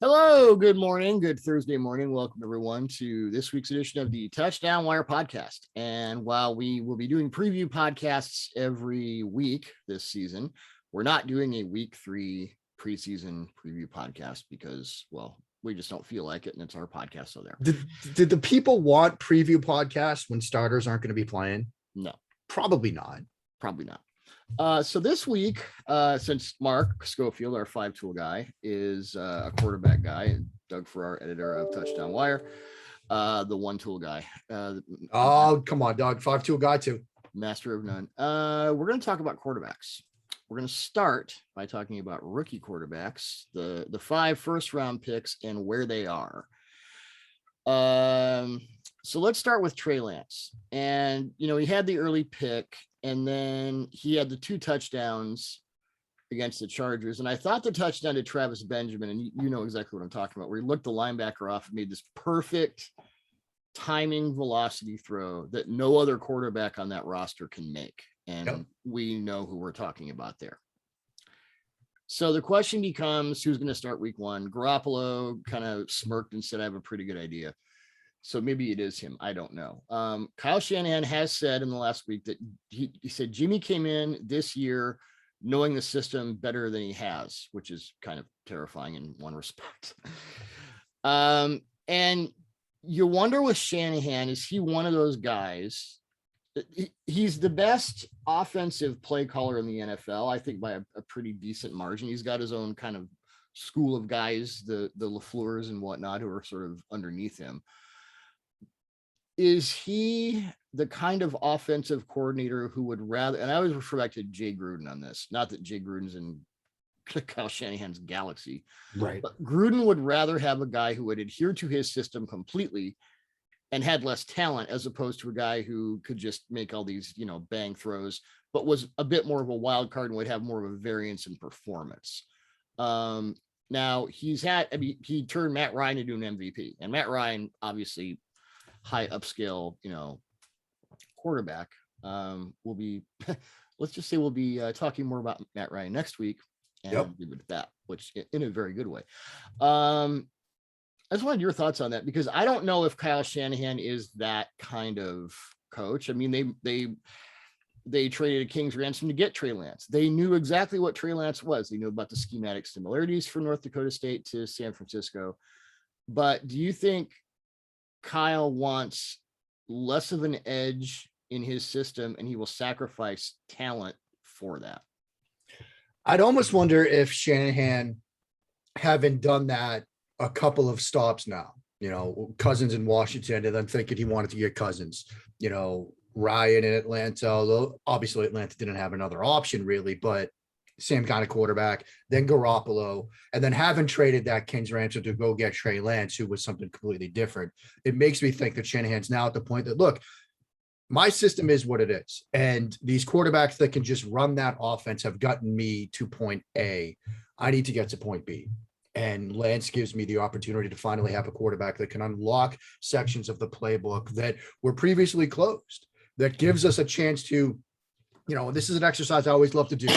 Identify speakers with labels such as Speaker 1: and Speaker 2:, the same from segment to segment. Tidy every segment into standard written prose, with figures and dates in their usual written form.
Speaker 1: Hello, good morning, good Thursday morning. Welcome everyone to this week's edition of the Touchdown Wire podcast. And while we will be doing preview podcasts every week this season, we're not doing a week 3 preseason preview podcast because, well, we just don't feel like it, and it's our podcast. So there.
Speaker 2: Did the people want preview podcasts when starters aren't going to be playing?
Speaker 1: No,
Speaker 2: probably not.
Speaker 1: Probably not. So this week, since Mark Schofield, our 5-tool guy, is a quarterback guy, and Doug Farrar, editor of Touchdown Wire, the 1-tool guy.
Speaker 2: Oh, come on, Doug. 5-tool guy too.
Speaker 1: Master of none. We're going to talk about quarterbacks. We're going to start by talking about rookie quarterbacks, the 5 first-round picks and where they are. So let's start with Trey Lance. And, he had the early pick, and then he had the 2 touchdowns against the Chargers. And I thought the touchdown to Travis Benjamin, and you know exactly what I'm talking about, where he looked the linebacker off and made this perfect timing velocity throw that no other quarterback on that roster can make. And we know who we're talking about there. So the question becomes, who's going to start week 1? Garoppolo kind of smirked and said, I have a pretty good idea. So maybe it is him. I don't know. Kyle Shanahan has said in the last week that he said Jimmy came in this year knowing the system better than he has, which is kind of terrifying in one respect. And you wonder with Shanahan, is he one of those guys? He's the best offensive play caller in the NFL, I think, by a pretty decent margin. He's got his own kind of school of guys, the LaFleurs and whatnot, who are sort of underneath him. Is he the kind of offensive coordinator who would rather, and I always refer back to Jay Gruden on this, not that Jay Gruden's in Kyle Shanahan's galaxy,
Speaker 2: right?
Speaker 1: But Gruden would rather have a guy who would adhere to his system completely and had less talent, as opposed to a guy who could just make all these, bang throws, but was a bit more of a wild card and would have more of a variance in performance. Now he turned Matt Ryan into an MVP, and Matt Ryan, obviously high upscale, quarterback. We'll be, let's just say we'll be talking more about Matt Ryan next week, and leave it at that, which in a very good way. I just wanted your thoughts on that, because I don't know if Kyle Shanahan is that kind of coach. I mean, they traded a king's ransom to get Trey Lance. They knew exactly what Trey Lance was. They knew about the schematic similarities from North Dakota State to San Francisco. But do you think Kyle wants less of an edge in his system, and he will sacrifice talent for that?
Speaker 2: I'd almost wonder if Shanahan, having done that a couple of stops now, Cousins in Washington, and then thinking he wanted to get Cousins, Ryan in Atlanta, although obviously Atlanta didn't have another option really, but same kind of quarterback, then Garoppolo, and then having traded that king's ransom to go get Trey Lance, who was something completely different. It makes me think that Shanahan's now at the point that, look, my system is what it is. And these quarterbacks that can just run that offense have gotten me to point A. I need to get to point B. And Lance gives me the opportunity to finally have a quarterback that can unlock sections of the playbook that were previously closed, that gives us a chance to, this is an exercise I always love to do.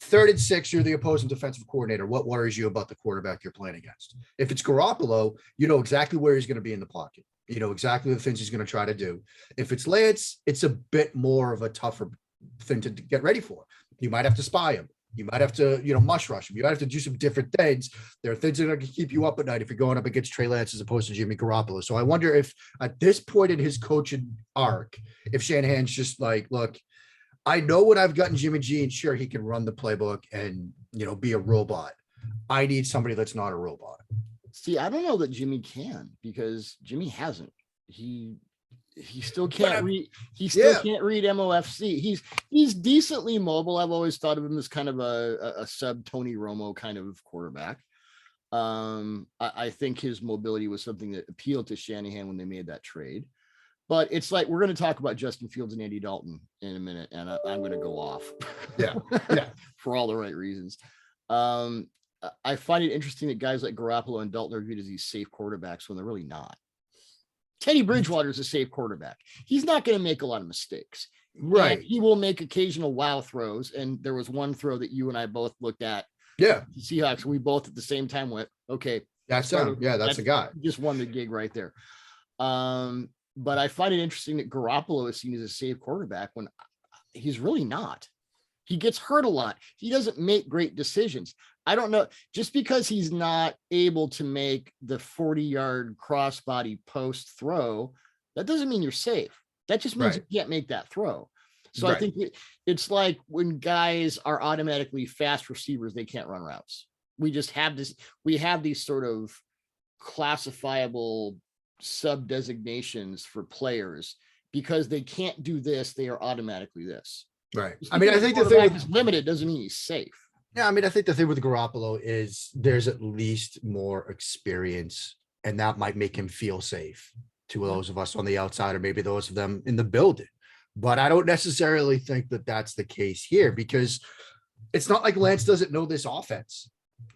Speaker 2: 3rd and 6, you're the opposing defensive coordinator. What worries you about the quarterback you're playing against? If it's Garoppolo, you know exactly where he's going to be in the pocket. You know exactly the things he's going to try to do. If it's Lance, it's a bit more of a tougher thing to get ready for. You might have to spy him. You might have to, mush rush him. You might have to do some different things. There are things that are going to keep you up at night if you're going up against Trey Lance as opposed to Jimmy Garoppolo. So I wonder if at this point in his coaching arc, if Shanahan's just like, look, I know what I've gotten Jimmy G, and sure, he can run the playbook and, be a robot. I need somebody that's not a robot.
Speaker 1: See, I don't know that Jimmy can, because Jimmy hasn't. He still can't read. He still can't read MOFC. He's decently mobile. I've always thought of him as kind of a sub Tony Romo kind of quarterback. I think his mobility was something that appealed to Shanahan when they made that trade. But it's like, we're going to talk about Justin Fields and Andy Dalton in a minute, and I'm going to go off.
Speaker 2: Yeah.
Speaker 1: For all the right reasons. I find it interesting that guys like Garoppolo and Dalton are viewed as these safe quarterbacks when they're really not. Teddy Bridgewater is a safe quarterback. He's not going to make a lot of mistakes.
Speaker 2: Right.
Speaker 1: And he will make occasional wow throws. And there was one throw that you and I both looked at.
Speaker 2: Yeah.
Speaker 1: The Seahawks, we both at the same time went, okay,
Speaker 2: That's him. Yeah, that's a guy.
Speaker 1: Just won the gig right there. But I find it interesting that Garoppolo is seen as a safe quarterback when he's really not. He gets hurt a lot. He doesn't make great decisions. I don't know. Just because he's not able to make the 40-yard crossbody post throw, that doesn't mean you're safe. That just means you can't make that throw. So I think it's like when guys are automatically fast receivers, they can't run routes. We just have this. We have these sort of classifiable sub designations for players because they can't do this. They are automatically this.
Speaker 2: Right. I mean, I think the thing
Speaker 1: is limited doesn't mean he's safe.
Speaker 2: Yeah. I mean, I think the thing with Garoppolo is there's at least more experience, and that might make him feel safe to those of us on the outside, or maybe those of them in the building. But I don't necessarily think that that's the case here, because it's not like Lance doesn't know this offense.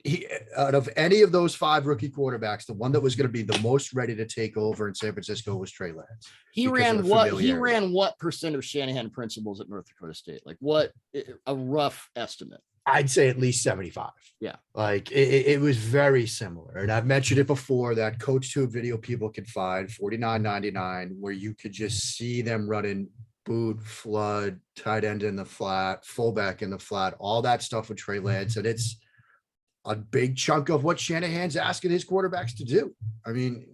Speaker 2: He, out of any of those 5 rookie quarterbacks, the one that was going to be the most ready to take over in San Francisco was Trey Lance.
Speaker 1: He ran what percent of Shanahan principles at North Dakota State? Like what, a rough estimate?
Speaker 2: I'd say at least 75.
Speaker 1: Yeah.
Speaker 2: Like it was very similar. And I've mentioned it before, that Coach Tube video people can find $49.99, where you could just see them running boot, flood, tight end in the flat, fullback in the flat, all that stuff with Trey Lance. And it's a big chunk of what Shanahan's asking his quarterbacks to do. I mean,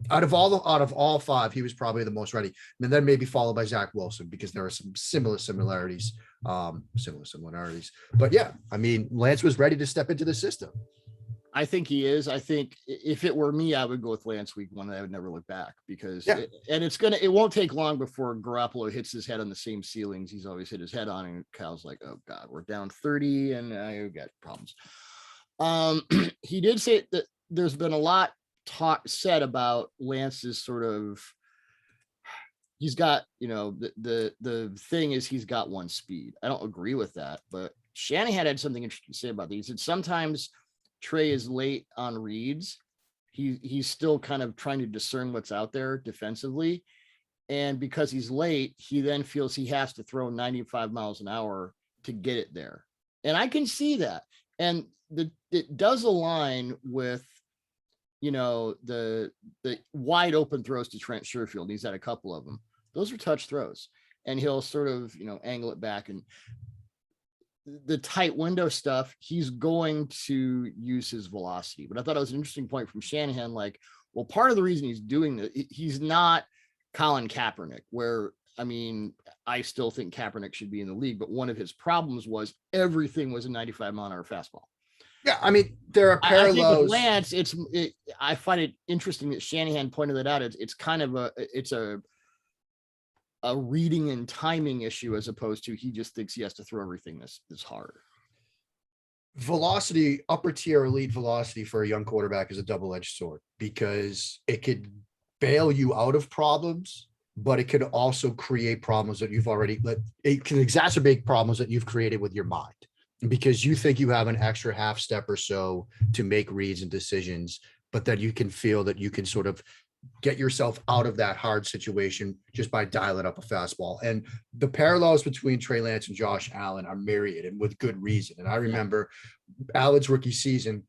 Speaker 2: out of all 5, he was probably the most ready. And then maybe followed by Zack Wilson, because there are some similarities. But yeah, I mean, Lance was ready to step into the system.
Speaker 1: I think he is. I think if it were me, I would go with Lance week 1. I would never look back, because it won't take long before Garoppolo hits his head on the same ceilings he's always hit his head on. And Kyle's like, oh God, we're down 30 and I've got problems. He did say that there's been a lot said about Lance's sort of, he's got, the thing is he's got one speed. I don't agree with that, but Shanahan had something interesting to say about these. He said sometimes Trey is late on reads. He's still kind of trying to discern what's out there defensively. And because he's late, he then feels he has to throw 95 miles an hour to get it there. And I can see that. And it does align with, the wide open throws to Trent Sherfield. He's had a couple of them. Those are touch throws, and he'll sort of, angle it back. And the tight window stuff, he's going to use his velocity. But I thought it was an interesting point from Shanahan. Like, well, part of the reason he's doing that, he's not Colin Kaepernick, where, I mean, I still think Kaepernick should be in the league, but one of his problems was everything was a 95-mile-an-hour fastball.
Speaker 2: Yeah, I mean, there are parallels.
Speaker 1: I think with Lance, I find it interesting that Shanahan pointed that out. It's kind of a reading and timing issue, as opposed to he just thinks he has to throw everything this hard.
Speaker 2: Velocity, upper tier elite velocity for a young quarterback is a double-edged sword, because it could bail you out of problems, but it could also create problems that it can exacerbate problems that you've created with your mind, because you think you have an extra half step or so to make reads and decisions, but then you can feel that you can sort of get yourself out of that hard situation just by dialing up a fastball. And the parallels between Trey Lance and Josh Allen are myriad, and with good reason. And I remember Allen's rookie season,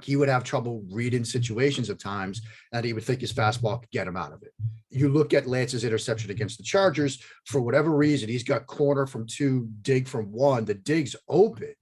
Speaker 2: he would have trouble reading situations at times, and he would think his fastball could get him out of it. You look at Lance's interception against the Chargers, for whatever reason, he's got corner from 2, dig from 1, the dig's open,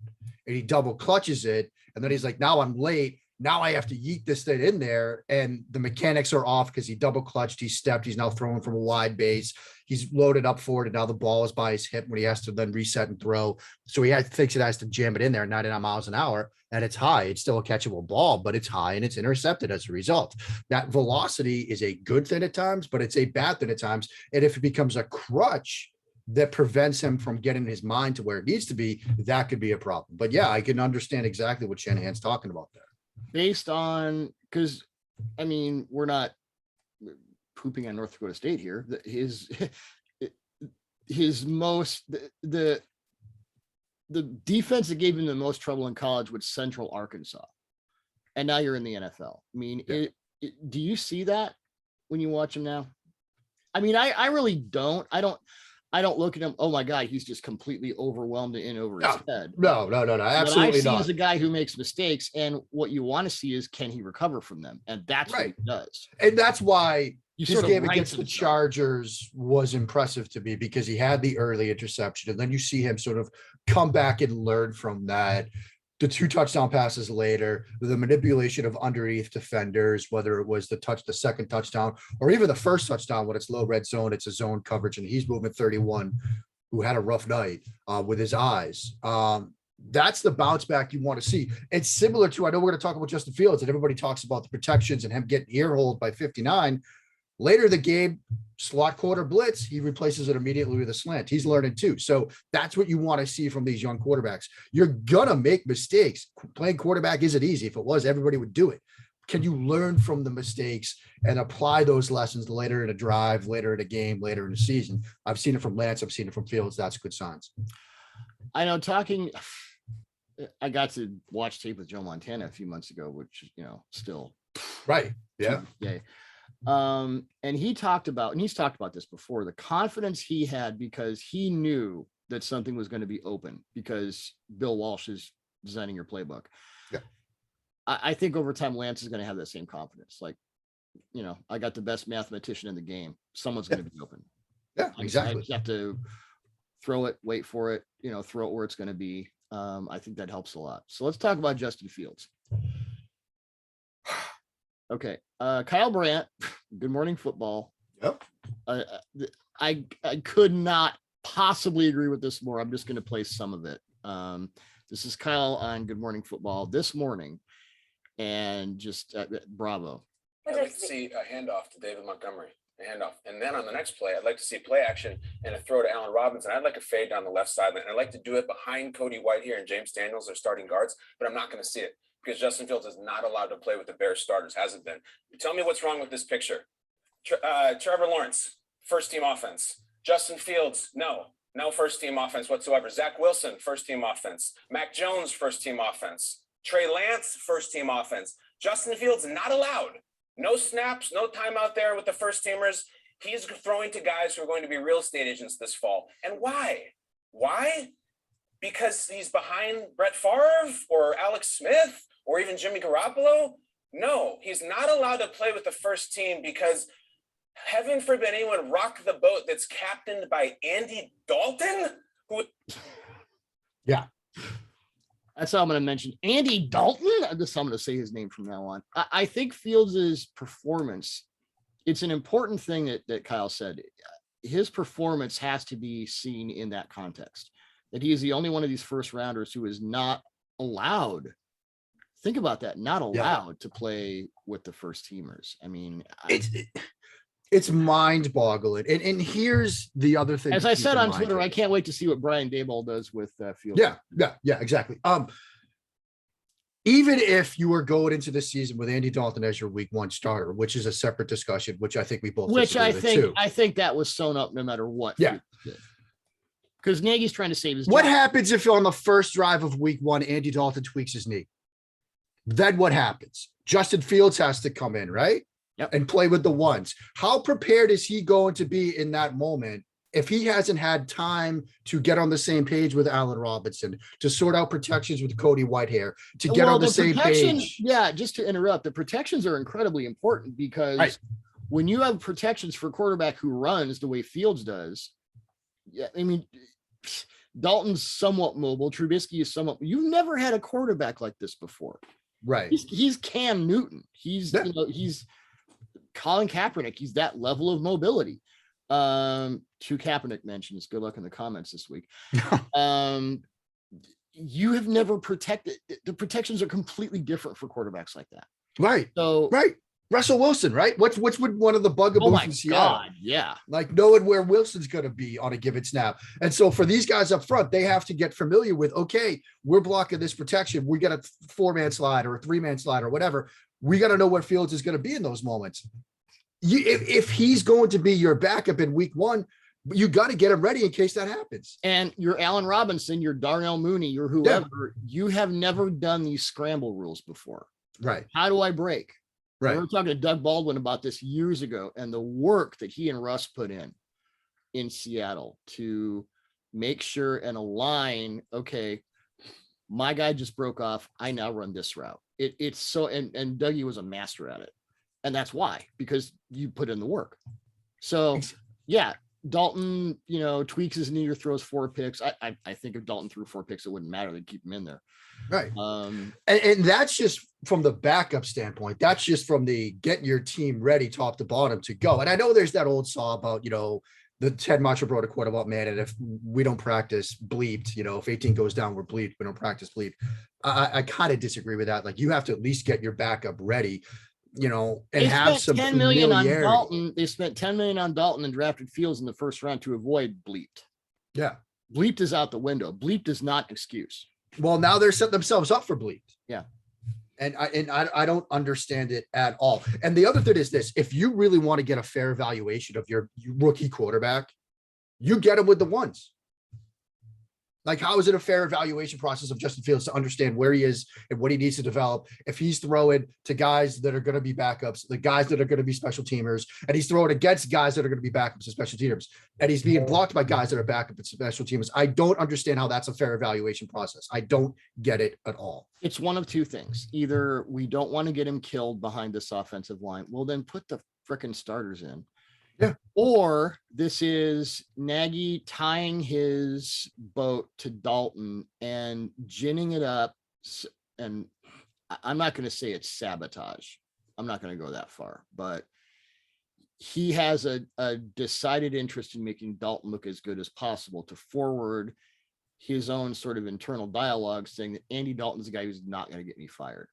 Speaker 2: and he double clutches it. And then he's like, now I'm late. Now I have to yeet this thing in there, and the mechanics are off because he double clutched, he stepped, he's now throwing from a wide base. He's loaded up for it, and now the ball is by his hip when he has to then reset and throw. So he thinks it has to jam it in there 99 miles an hour, and it's high. It's still a catchable ball, but it's high and it's intercepted as a result. That velocity is a good thing at times, but it's a bad thing at times. And if it becomes a crutch that prevents him from getting his mind to where it needs to be, that could be a problem. But yeah, I can understand exactly what Shanahan's talking about there.
Speaker 1: Based on, because I mean, we're not pooping on North Dakota State here. His most the defense that gave him the most trouble in college was Central Arkansas, and now you're in the NFL. I mean, do you see that when you watch him now? I mean, I really don't. I don't look at him, oh my God, he's just completely overwhelmed and in over his head.
Speaker 2: No, absolutely
Speaker 1: what I see
Speaker 2: not.
Speaker 1: is a guy who makes mistakes, and what you want to see is, can he recover from them? And that's what he does.
Speaker 2: And that's why
Speaker 1: He
Speaker 2: his game against the Chargers was impressive to me, because he had the early interception, and then you see him sort of come back and learn from that. The 2 touchdown passes later, the manipulation of underneath defenders, whether it was the second touchdown, or even the first touchdown when it's low red zone, it's a zone coverage, and he's moving 31, who had a rough night with his eyes. That's the bounce back you want to see. It's similar to, I know we're going to talk about Justin Fields, and everybody talks about the protections and him getting ear-holed by 59. Later in the game, slot quarter blitz, he replaces it immediately with a slant. He's learning too. So that's what you want to see from these young quarterbacks. You're going to make mistakes. Playing quarterback isn't easy. If it was, everybody would do it. Can you learn from the mistakes and apply those lessons later in a drive, later in a game, later in the season? I've seen it from Lance. I've seen it from Fields. That's good signs.
Speaker 1: I know I got to watch tape with Joe Montana a few months ago, which, still.
Speaker 2: Right. Yeah.
Speaker 1: Yeah. And he's talked about this before, the confidence he had because he knew that something was going to be open because Bill Walsh is designing your playbook.
Speaker 2: Yeah.
Speaker 1: I think over time, Lance is going to have that same confidence. Like, I got the best mathematician in the game. Someone's going to be open.
Speaker 2: Yeah, exactly.
Speaker 1: I just have to throw it, wait for it, throw it where it's going to be. I think that helps a lot. So let's talk about Justin Fields. Okay. Kyle Brandt, Good Morning Football.
Speaker 2: Yep.
Speaker 1: I could not possibly agree with this more. I'm just going to play some of it. This is Kyle on Good Morning Football this morning, and just bravo.
Speaker 3: I'd like to see a handoff to David Montgomery, and then on the next play, I'd like to see play action and a throw to Allen Robinson. I'd like a fade down the left sideline. I'd like to do it behind Cody Whitehair and James Daniels, their starting guards, but I'm not going to see it because Justin Fields is not allowed to play with the Bears starters, hasn't been. Tell me what's wrong with this picture. Trevor Lawrence, first team offense. Justin Fields, no first team offense whatsoever. Zack Wilson, first team offense. Mac Jones, first team offense. Trey Lance, first team offense. Justin Fields, not allowed. No snaps, no time out there with the first teamers. He's throwing to guys who are going to be real estate agents this fall. And why? Why? Because he's behind Brett Favre or Alex Smith or even Jimmy Garoppolo? No, he's not allowed to play with the first team because heaven forbid anyone rock the boat that's captained by Andy Dalton.
Speaker 2: Yeah.
Speaker 1: That's how I'm going to mention Andy Dalton. I'm going to say his name from now on. I think Fields' performance, it's an important thing that Kyle said. His performance has to be seen in that context, that he is the only one of these first rounders who is not allowed. Think about that. Not allowed to play with the first teamers. I mean,
Speaker 2: it's mind boggling. And here's the other thing.
Speaker 1: As I said on Twitter, I can't wait to see what Brian Daboll does with Fields.
Speaker 2: Yeah, exactly. Even if you were going into this season with Andy Dalton as your week 1 starter, which is a separate discussion, which I think we both,
Speaker 1: I think that was sewn up no matter what.
Speaker 2: Yeah.
Speaker 1: Because Nagy's trying to save his
Speaker 2: What
Speaker 1: job.
Speaker 2: happens if on the first drive of week 1, Andy Dalton tweaks his knee? Then what happens? Justin Fields has to come in, right?
Speaker 1: Yep.
Speaker 2: And play with the ones. How prepared is he going to be in that moment if he hasn't had time to get on the same page with Allen Robinson, to sort out protections with Cody Whitehair, to get on the same page?
Speaker 1: Yeah, just to interrupt, the protections are incredibly important because when you have protections for a quarterback who runs the way Fields does, I mean, Dalton's somewhat mobile. Trubisky is somewhat. You've never had a quarterback like this before.
Speaker 2: Right.
Speaker 1: He's Cam Newton. He's Colin Kaepernick. He's that level of mobility. 2 Kaepernick mentions. Good luck in the comments this week. You have never protected. The protections are completely different for quarterbacks like that.
Speaker 2: Right.
Speaker 1: So
Speaker 2: Russell Wilson, right? What's one of the bugaboos in Seattle?
Speaker 1: God, yeah.
Speaker 2: Like knowing where Wilson's going to be on a given snap. And so for these guys up front, they have to get familiar with, okay, we're blocking this protection. We got a 4-man slide or a 3-man slide or whatever. We got to know where Fields is going to be in those moments. If he's going to be your backup in week 1, you got to get him ready in case that happens.
Speaker 1: And your Allen Robinson, your Darnell Mooney, your whoever, you have never done these scramble rules before.
Speaker 2: Right.
Speaker 1: How do I break?
Speaker 2: Right.
Speaker 1: We were talking to Doug Baldwin about this years ago and the work that he and Russ put in. in Seattle to make sure and align, okay, my guy just broke off. I now run this route. It's so, and Dougie was a master at it. And that's why, because you put in the work. So yeah, Dalton, tweaks his knee or throws 4 picks. I think if Dalton threw 4 picks, it wouldn't matter. They'd keep him in there.
Speaker 2: Right. And that's just from the backup standpoint. That's just from the get your team ready top to bottom to go. And I know there's that old saw about, the Ted Marshall quote about, man, and if we don't practice bleeped, if 18 goes down, we're bleeped. We don't practice bleeped. I kind of disagree with that. Like, you have to at least get your backup ready, and have some
Speaker 1: 10 million on
Speaker 2: familiarity.
Speaker 1: Dalton. They spent 10 million on Dalton and drafted Fields in the first round to avoid bleeped.
Speaker 2: Yeah.
Speaker 1: Bleeped is out the window. Bleeped is not an excuse.
Speaker 2: Well, now they're setting themselves up for bleeped.
Speaker 1: Yeah.
Speaker 2: And I don't understand it at all. And the other thing is this: if you really want to get a fair evaluation of your rookie quarterback, you get him with the ones. Like, how is it a fair evaluation process of Justin Fields to understand where he is and what he needs to develop? If he's throwing to guys that are going to be backups, the guys that are going to be special teamers, and he's throwing against guys that are going to be backups and special teamers, and he's being blocked by guys that are backup and special teamers, I don't understand how that's a fair evaluation process. I don't get it at all.
Speaker 1: It's one of two things. Either we don't want to get him killed behind this offensive line. Well, then put the frickin' starters in.
Speaker 2: Yeah.
Speaker 1: Or this is Nagy tying his boat to Dalton and ginning it up. And I'm not going to say it's sabotage. I'm not going to go that far, but he has a decided interest in making Dalton look as good as possible to forward his own sort of internal dialogue, saying that Andy Dalton's the guy who's not going to get me fired.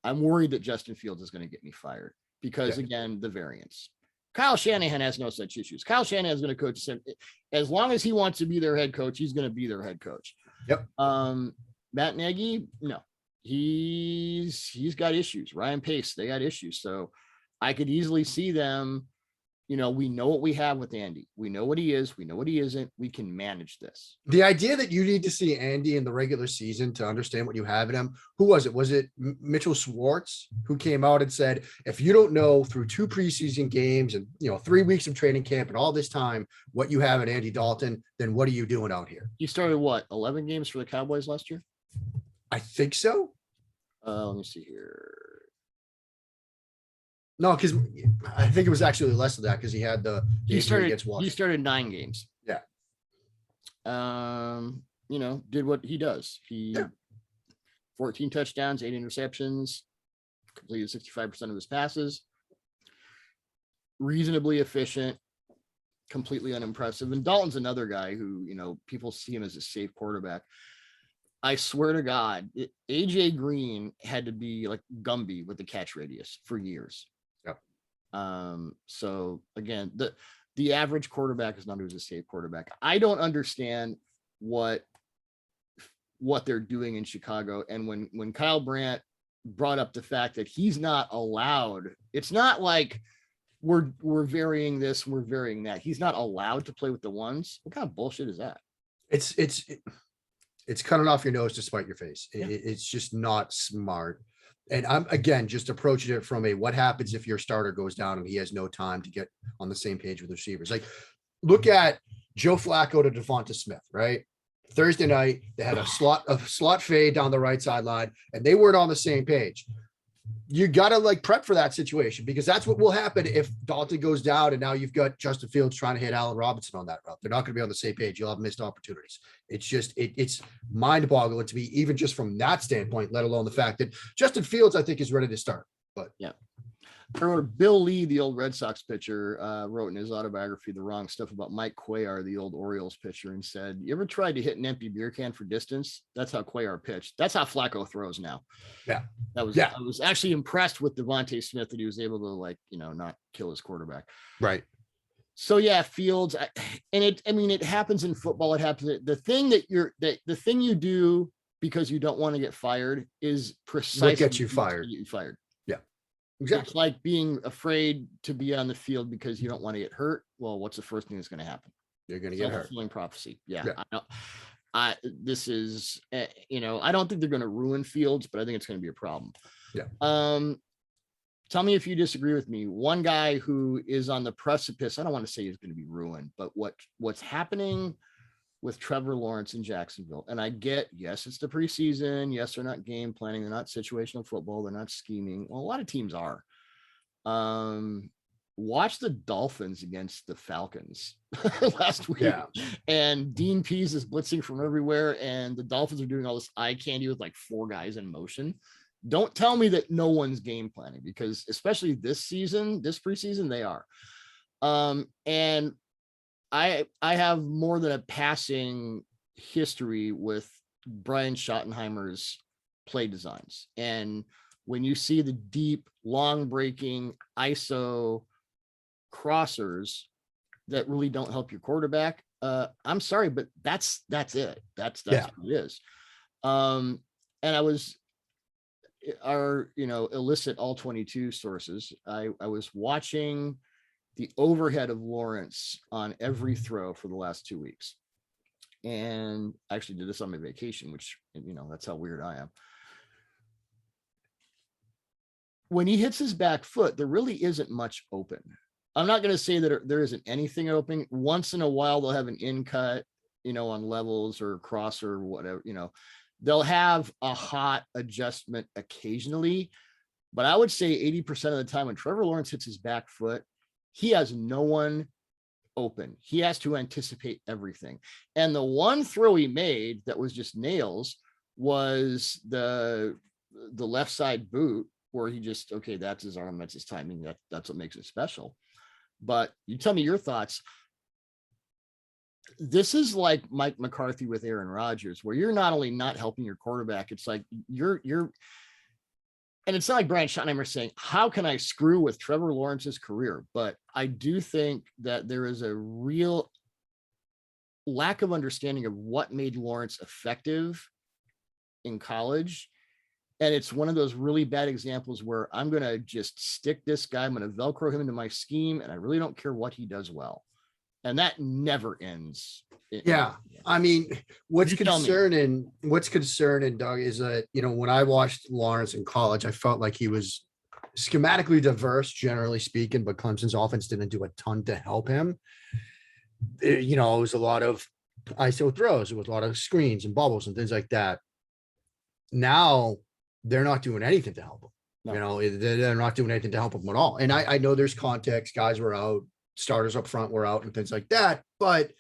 Speaker 1: I'm worried that Justin Fields is going to get me fired because, again, the variance. Kyle Shanahan has no such issues. Kyle Shanahan is going to coach him as long as he wants to be their head coach. He's going to be their head coach.
Speaker 2: Yep.
Speaker 1: Matt Nagy, no, he's got issues. Ryan Pace, they got issues. So I could easily see them. We know what we have with Andy. We know what he is. We know what he isn't. We can manage this.
Speaker 2: The idea that you need to see Andy in the regular season to understand what you have in him. Who was it? Was it Mitchell Schwartz who came out and said, if you don't know through 2 preseason games and, 3 weeks of training camp and all this time, what you have in Andy Dalton, then what are you doing out here?
Speaker 1: He started 11 games for the Cowboys last year?
Speaker 2: I think so.
Speaker 1: Let me see here.
Speaker 2: No, because I think it was actually less than that because he had
Speaker 1: he started 9 games.
Speaker 2: Yeah.
Speaker 1: Did what he does. 14 touchdowns, 8 interceptions, completed 65% of his passes. Reasonably efficient, completely unimpressive. And Dalton's another guy who, people see him as a safe quarterback. I swear to God, AJ Green had to be like Gumby with the catch radius for years. So again, the average quarterback is not who's a safe quarterback. I don't understand what they're doing in Chicago. And when Kyle Brandt brought up the fact that he's not allowed, it's not like we're varying this, we're varying that. He's not allowed to play with the ones. What kind of bullshit is that?
Speaker 2: It's cutting off your nose to spite your face. Yeah. It's just not smart. And I'm, again, just approaching it from what happens if your starter goes down and he has no time to get on the same page with the receivers. Like, look at Joe Flacco to Devonta Smith, right? Thursday night, they had a slot fade down the right sideline, and they weren't on the same page. You got to prep for that situation because that's what will happen if Dalton goes down and now you've got Justin Fields trying to hit Allen Robinson on that route. They're not going to be on the same page. You'll have missed opportunities. It's just, it's mind boggling to me, even just from that standpoint, let alone the fact that Justin Fields, I think, is ready to start. But
Speaker 1: yeah. Bill Lee, the old Red Sox pitcher, wrote in his autobiography the wrong stuff about Mike Cuellar, the old Orioles pitcher, and said, "You ever tried to hit an empty beer can for distance? That's how Cuellar pitched. That's how Flacco throws now."
Speaker 2: Yeah,
Speaker 1: I was actually impressed with Devonta Smith that he was able to not kill his quarterback.
Speaker 2: Right.
Speaker 1: So yeah, Fields, it happens in football. It happens. The thing you do because you don't want to get fired is precisely
Speaker 2: what gets you fired.
Speaker 1: Exactly. It's like being afraid to be on the field because you don't want to get hurt. Well, what's the first thing that's going to happen?
Speaker 2: You're going to get hurt.
Speaker 1: Fulfilling prophecy. Yeah. I this is, I don't think they're going to ruin Fields, but I think it's going to be a problem.
Speaker 2: Yeah.
Speaker 1: tell me if you disagree with me. One guy who is on the precipice, I don't want to say he's going to be ruined, but what's happening with Trevor Lawrence in Jacksonville. And I get, yes, it's the preseason. Yes, they're not game planning. They're not situational football. They're not scheming. Well, a lot of teams are. Watch the Dolphins against the Falcons last week.
Speaker 2: Yeah.
Speaker 1: And Dean Pease is blitzing from everywhere. And the Dolphins are doing all this eye candy with like 4 guys in motion. Don't tell me that no one's game planning, because especially this season, this preseason, they are. And I have more than a passing history with Brian Schottenheimer's play designs. And when you see the deep, long breaking ISO crossers that really don't help your quarterback, I'm sorry, but that's it. That's what it is. And I was our, illicit all 22 sources. I was watching the overhead of Lawrence on every throw for the last 2 weeks. And I actually did this on my vacation, which, that's how weird I am. When he hits his back foot, there really isn't much open. I'm not going to say that there isn't anything open. Once in a while, they'll have an in cut, on levels or cross or whatever, they'll have a hot adjustment occasionally. But I would say 80% of the time when Trevor Lawrence hits his back foot, he has no one open. He has to anticipate everything. And the one throw he made that was just nails was the left side boot, where he just, okay, that's his arm, that's his timing. That's what makes it special. But you tell me your thoughts. This is like Mike McCarthy with Aaron Rodgers, where you're not only not helping your quarterback, it's like you're and it's not like Brian Schottenheimer saying, how can I screw with Trevor Lawrence's career? But I do think that there is a real lack of understanding of what made Lawrence effective in college. And it's one of those really bad examples where I'm going to just stick this guy, I'm going to Velcro him into my scheme, and I really don't care what he does well. And that never ends.
Speaker 2: Yeah. I mean, what's concerning, Doug, is that, when I watched Lawrence in college, I felt like he was schematically diverse, generally speaking, but Clemson's offense didn't do a ton to help him. It was a lot of ISO throws. It was a lot of screens and bubbles and things like that. Now they're not doing anything to help him. No. They're not doing anything to help him at all. And I know there's context. Guys were out, starters up front were out and things like that. But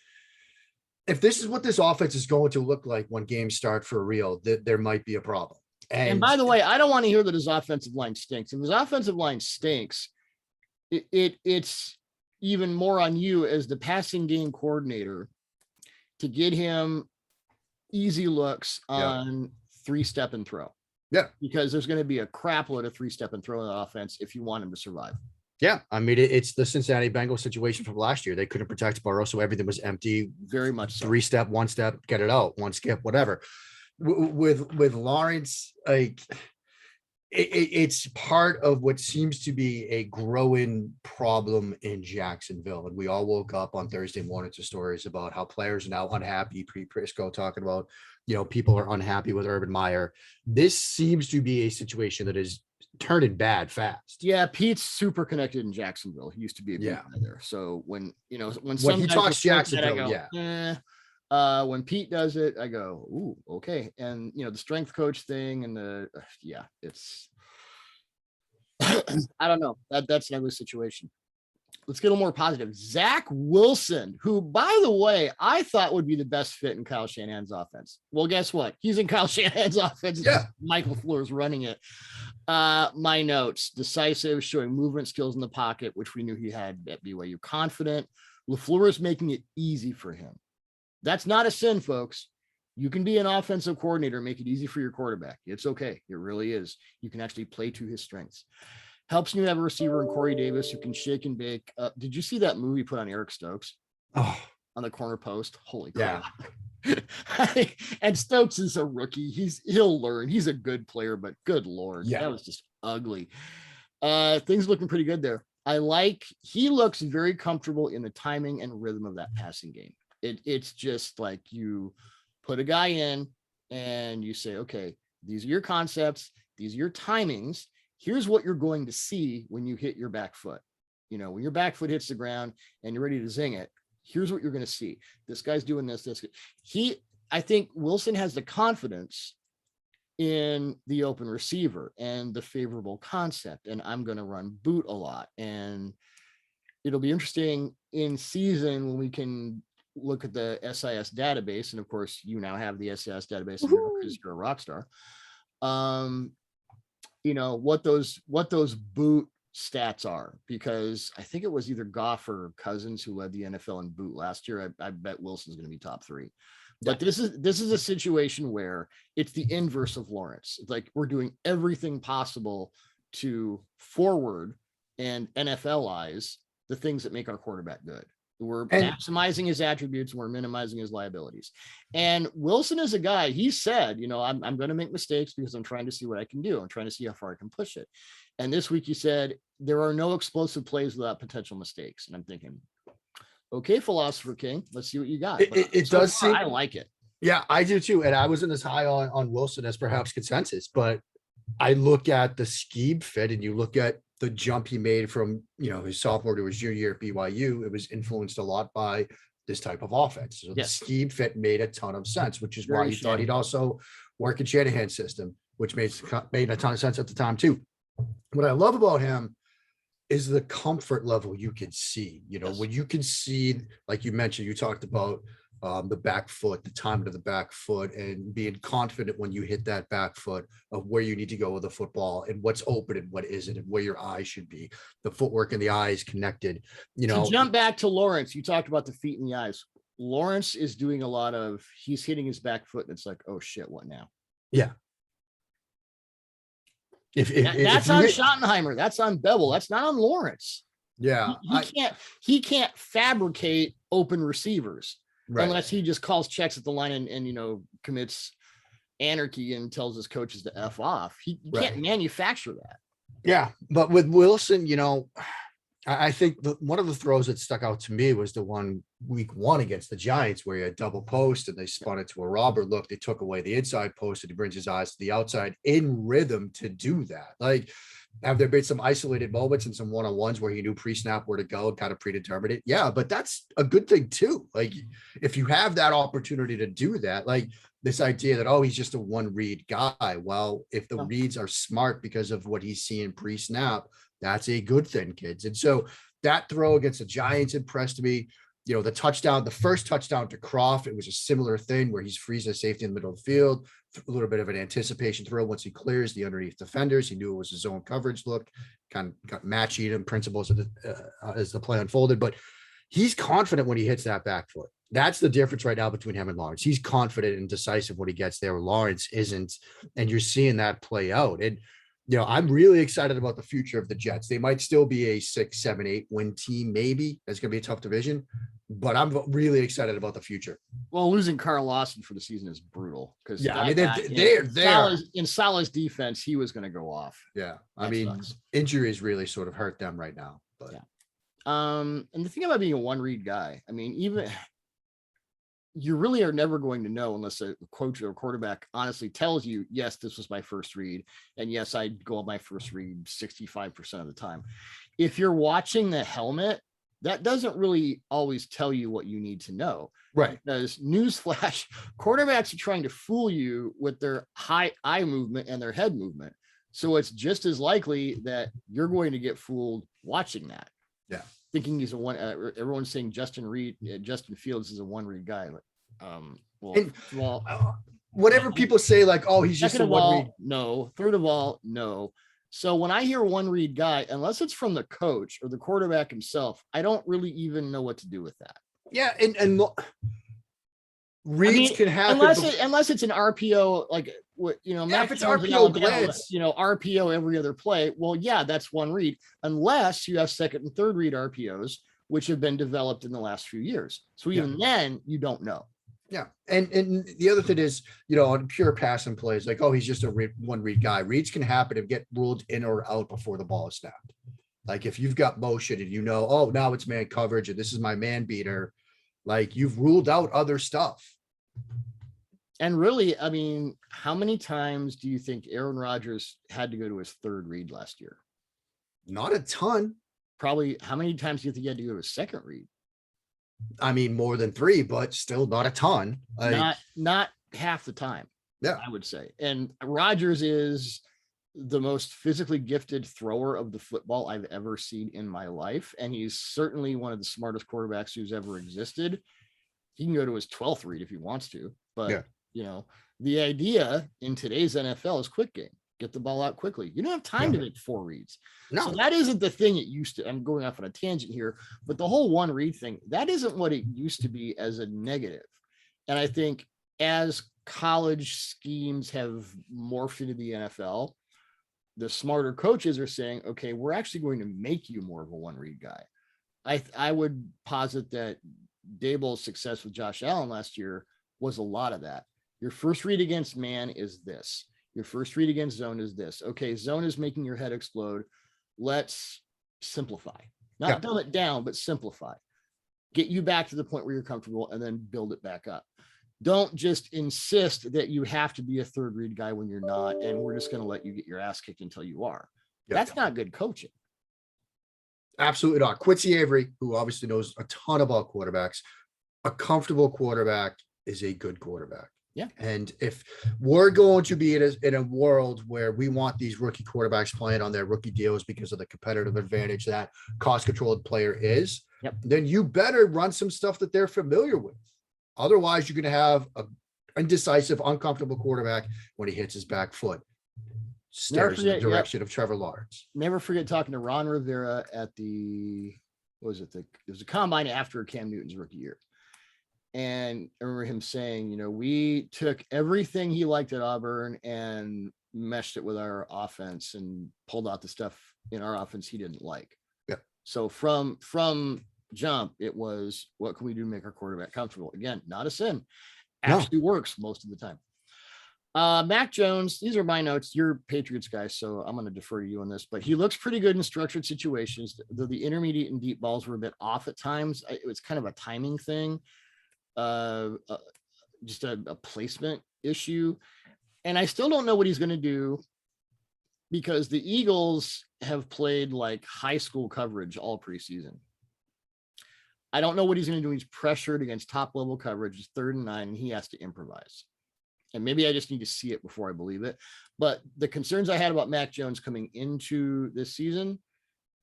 Speaker 2: if this is what this offense is going to look like when games start for real, there might be a problem. And
Speaker 1: by the way, I don't want to hear that his offensive line stinks. If his offensive line stinks, it's even more on you as the passing game coordinator to get him easy looks on 3-step and throw.
Speaker 2: Yeah.
Speaker 1: Because there's going to be a crap load of 3-step and throw in the offense if you want him to survive.
Speaker 2: Yeah. I mean, it's the Cincinnati Bengals situation from last year. They couldn't protect Burrow, so everything was empty.
Speaker 1: Very much so.
Speaker 2: 3-step, 1-step, get it out, 1 skip, whatever. With Lawrence, like it's part of what seems to be a growing problem in Jacksonville. And we all woke up on Thursday morning to stories about how players are now unhappy. Prisco talking about, people are unhappy with Urban Meyer. This seems to be a situation that is turning bad fast.
Speaker 1: Yeah, Pete's super connected in Jacksonville. He used to be a guy there. So when
Speaker 2: he talks Jacksonville,
Speaker 1: when Pete does it, I go, ooh, okay. And the strength coach thing and it's I don't know. That's an ugly situation. Let's get a little more positive. Zack Wilson, who, by the way, I thought would be the best fit in Kyle Shanahan's offense. Well, guess what? He's in Kyle Shanahan's offense.
Speaker 2: Yeah.
Speaker 1: Michael LaFleur's running it. My notes: decisive, showing movement skills in the pocket, which we knew he had at BYU. Confident. LaFleur is making it easy for him. That's not a sin, folks. You can be an offensive coordinator, make it easy for your quarterback. It's okay. It really is. You can actually play to his strengths. Helps you have a receiver in Corey Davis who can shake and bake. Did you see that movie put on Eric Stokes?
Speaker 2: On
Speaker 1: the corner post? Holy crap. Yeah. And Stokes is a rookie. He'll learn. He's a good player, but good Lord. Yeah. That was just ugly. Things looking pretty good there. He looks very comfortable in the timing and rhythm of that passing game. It's just like you put a guy in and you say, okay, these are your concepts. These are your timings. here's what you're going to see when you hit your back foot. When your back foot hits the ground and you're ready to zing it, here's what you're going to see. This guy's doing this. I think Wilson has the confidence in the open receiver and the favorable concept, and I'm going to run boot a lot. And it'll be interesting in season when we can look at the SIS database. And of course, you now have the SIS database because you're a rock star. What those boot stats are, because I think it was either Goff or Cousins who led the NFL in boot last year. I bet Wilson's going to be top 3. But this is a situation where it's the inverse of Lawrence. It's like we're doing everything possible to forward and NFLize the things that make our quarterback good. We're maximizing his attributes. We're minimizing his liabilities. And Wilson is a guy, he said, I'm going to make mistakes because I'm trying to see what I can do. I'm trying to see how far I can push it. And this week he said, there are no explosive plays without potential mistakes. And I'm thinking, okay, Philosopher King, let's see what you got.
Speaker 2: It does seem,
Speaker 1: I like it.
Speaker 2: Yeah, I do too. And I wasn't as high on Wilson as perhaps consensus, but I look at the scheme fit and you look at the jump he made from, his sophomore to his junior year at BYU. It was influenced a lot by this type of offense. So the scheme fit made a ton of sense, which is why you thought he'd also work in Shanahan's system, which made a ton of sense at the time too. What I love about him is the comfort level you can see, when you can see, like you mentioned, you talked about the back foot, the time to the back foot, and being confident when you hit that back foot of where you need to go with the football and what's open and what isn't and where your eyes should be. The footwork and the eyes connected,
Speaker 1: To jump back to Lawrence, you talked about the feet and the eyes. Lawrence is doing a lot of, he's hitting his back foot and it's like, oh shit, what now?
Speaker 2: Yeah.
Speaker 1: That's on Schottenheimer. That's on Bevel. That's not on Lawrence.
Speaker 2: Yeah.
Speaker 1: He can't fabricate open receivers.
Speaker 2: Right.
Speaker 1: Unless he just calls checks at the line and commits anarchy and tells his coaches to F off. He can't manufacture that.
Speaker 2: Yeah. But with Wilson, I think one of the throws that stuck out to me was the one week 1 against the Giants where he had double post and they spun it to a robber look. They took away the inside post and he brings his eyes to the outside in rhythm to do that. Like, have there been some isolated moments and some one-on-ones where he knew pre-snap where to go and kind of predetermined it? Yeah, but that's a good thing too. Like, if you have that opportunity to do that, like this idea that, he's just a one-read guy. Well, if the reads are smart because of what he's seeing pre-snap, that's a good thing, kids. And so that throw against the Giants impressed me. The first touchdown to Croft, it was a similar thing where he's freezing a safety in the middle of the field, a little bit of an anticipation throw. Once he clears the underneath defenders, he knew it was his zone coverage look, kind of got matching and principles as the play unfolded. But he's confident when he hits that back foot. That's the difference right now between him and Lawrence. He's confident and decisive when he gets there. Lawrence isn't, and you're seeing that play out. And I'm really excited about the future of the Jets. They might still be a 6, 7, 8 win team. Maybe that's going to be a tough division, but I'm really excited about the future.
Speaker 1: Well, losing Carl Lawson for the season is brutal because
Speaker 2: they're
Speaker 1: in Salah's defense, he was going to go off.
Speaker 2: Yeah. Injuries really sort of hurt them right now, but
Speaker 1: and the thing about being a one read guy, even you really are never going to know unless a coach or quarterback honestly tells you, yes, this was my first read. And yes, I go on my first read 65% of the time. If you're watching the helmet, that doesn't really always tell you what you need to know.
Speaker 2: Right.
Speaker 1: Because newsflash, quarterbacks are trying to fool you with their high eye movement and their head movement. So it's just as likely that you're going to get fooled watching that.
Speaker 2: Yeah.
Speaker 1: Thinking he's a one, everyone's saying Justin Fields is a one read guy.
Speaker 2: Whatever people say, like, he's just a one read.
Speaker 1: No. Third of all, no. So when I hear one read guy, unless it's from the coach or the quarterback himself, I don't really even know what to do with that.
Speaker 2: Yeah. And reads can happen
Speaker 1: unless it's an RPO, like what
Speaker 2: if it's RPO glance,
Speaker 1: RPO every other play. Well, yeah, that's one read, unless you have second and third read RPOs, which have been developed in the last few years. So even then, you don't know.
Speaker 2: Yeah, and the other thing is, on pure passing plays, like, he's just a one read guy. Reads can happen and get ruled in or out before the ball is snapped. Like if you've got motion and now it's man coverage and this is my man beater, like you've ruled out other stuff.
Speaker 1: And really, I mean, how many times do you think Aaron Rodgers had to go to his third read last year?
Speaker 2: Not a ton.
Speaker 1: Probably. How many times do you think he had to go to his second read?
Speaker 2: I mean, more than 3, but still not a ton.
Speaker 1: Not half the time.
Speaker 2: Yeah,
Speaker 1: I would say. And Rodgers is the most physically gifted thrower of the football I've ever seen in my life. And he's certainly one of the smartest quarterbacks who's ever existed. He can go to his 12th read if he wants to, but
Speaker 2: yeah.
Speaker 1: The idea in today's NFL is quick game. Get the ball out quickly. You don't have time to make 4 reads.
Speaker 2: No.
Speaker 1: So that isn't the thing it used to. I'm going off on a tangent here, but the whole 1 read thing, that isn't what it used to be as a negative. And I think as college schemes have morphed into the NFL, the smarter coaches are saying, okay, we're actually going to make you more of a 1 read guy. I would posit that Daboll's success with Josh Allen last year was a lot of that. Your first read against man is this. Your first read against zone is this. Okay, zone is making your head explode. Let's simplify. Not dumb it down, but simplify. Get you back to the point where you're comfortable and then build it back up. Don't just insist that you have to be a third read guy when you're not, and we're just going to let you get your ass kicked until you are. That's not good coaching.
Speaker 2: Absolutely not. Quincy Avery, who obviously knows a ton about quarterbacks, a comfortable quarterback is a good quarterback.
Speaker 1: Yeah.
Speaker 2: And if we're going to be in a world where we want these rookie quarterbacks playing on their rookie deals because of the competitive advantage that cost-controlled player is, then you better run some stuff that they're familiar with. Otherwise, you're going to have an indecisive, uncomfortable quarterback when he hits his back foot. Stares in the direction of Trevor Lawrence.
Speaker 1: Never forget talking to Ron Rivera at it was a combine after Cam Newton's rookie year. And I remember him saying, we took everything he liked at Auburn and meshed it with our offense and pulled out the stuff in our offense he didn't like.
Speaker 2: Yeah.
Speaker 1: So from jump, it was, what can we do to make our quarterback comfortable? Again, not a sin. Actually works most of the time. Mac Jones, these are my notes. You're Patriots guy, so I'm going to defer to you on this, but he looks pretty good in structured situations, though the intermediate and deep balls were a bit off at times. It was kind of a timing thing. Just a placement issue. And I still don't know what he's going to do because the Eagles have played like high school coverage all preseason. I don't know what he's going to do. He's pressured against top level coverage. It's 3rd and 9, and he has to improvise. And maybe I just need to see it before I believe it. But the concerns I had about Mac Jones coming into this season,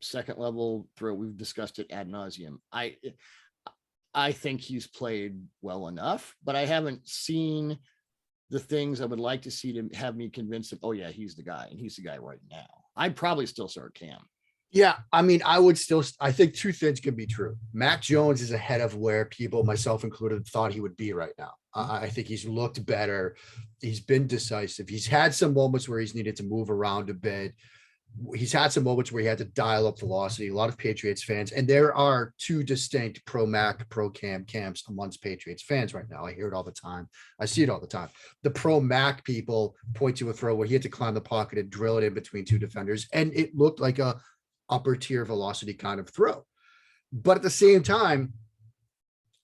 Speaker 1: second level throw, we've discussed it ad nauseum. I think he's played well enough, but I haven't seen the things I would like to see to have me convinced of, oh yeah, he's the guy, and he's the guy right now. I'd probably still start Cam.
Speaker 2: Yeah, I mean, I think 2 things can be true. Mac Jones is ahead of where people, myself included, thought he would be right now. I think he's looked better. He's been decisive. He's had some moments where he's needed to move around a bit. He's had some moments where he had to dial up velocity. A lot of Patriots fans, and there are 2 distinct pro Mac, pro Cam camps amongst Patriots fans right now. I hear it all the time. I see it all the time. The pro Mac people point to a throw where he had to climb the pocket and drill it in between 2 defenders, and it looked like a upper tier velocity kind of throw. But at the same time,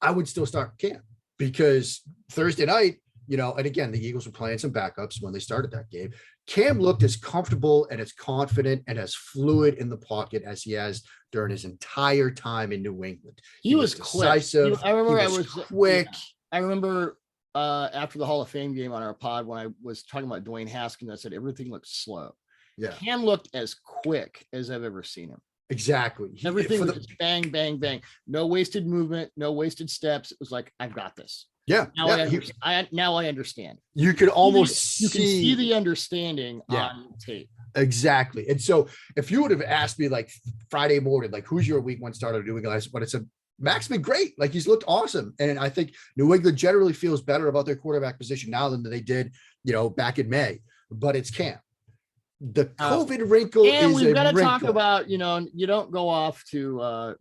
Speaker 2: I would still start Cam because Thursday night, and again, the Eagles were playing some backups when they started that game. Cam looked as comfortable and as confident and as fluid in the pocket as he has during his entire time in New England.
Speaker 1: He was decisive. Quick. I remember quick. I remember after the Hall of Fame game on our pod, when I was talking about Dwayne Haskins, I said everything looked slow.
Speaker 2: Yeah.
Speaker 1: Cam looked as quick as I've ever seen him.
Speaker 2: Exactly.
Speaker 1: Everything was just bang, bang, bang. No wasted movement, no wasted steps. It was like, I've got this.
Speaker 2: Yeah.
Speaker 1: Now I understand.
Speaker 2: You could almost
Speaker 1: you can see the understanding on tape.
Speaker 2: Exactly. And so if you would have asked me like Friday morning, like who's your week 1 starter doing guys, but it's Mac's been great. Like he's looked awesome. And I think New England generally feels better about their quarterback position now than they did, back in May, but it's Cam. The COVID wrinkle
Speaker 1: and
Speaker 2: is
Speaker 1: we've got to talk about, you don't go off to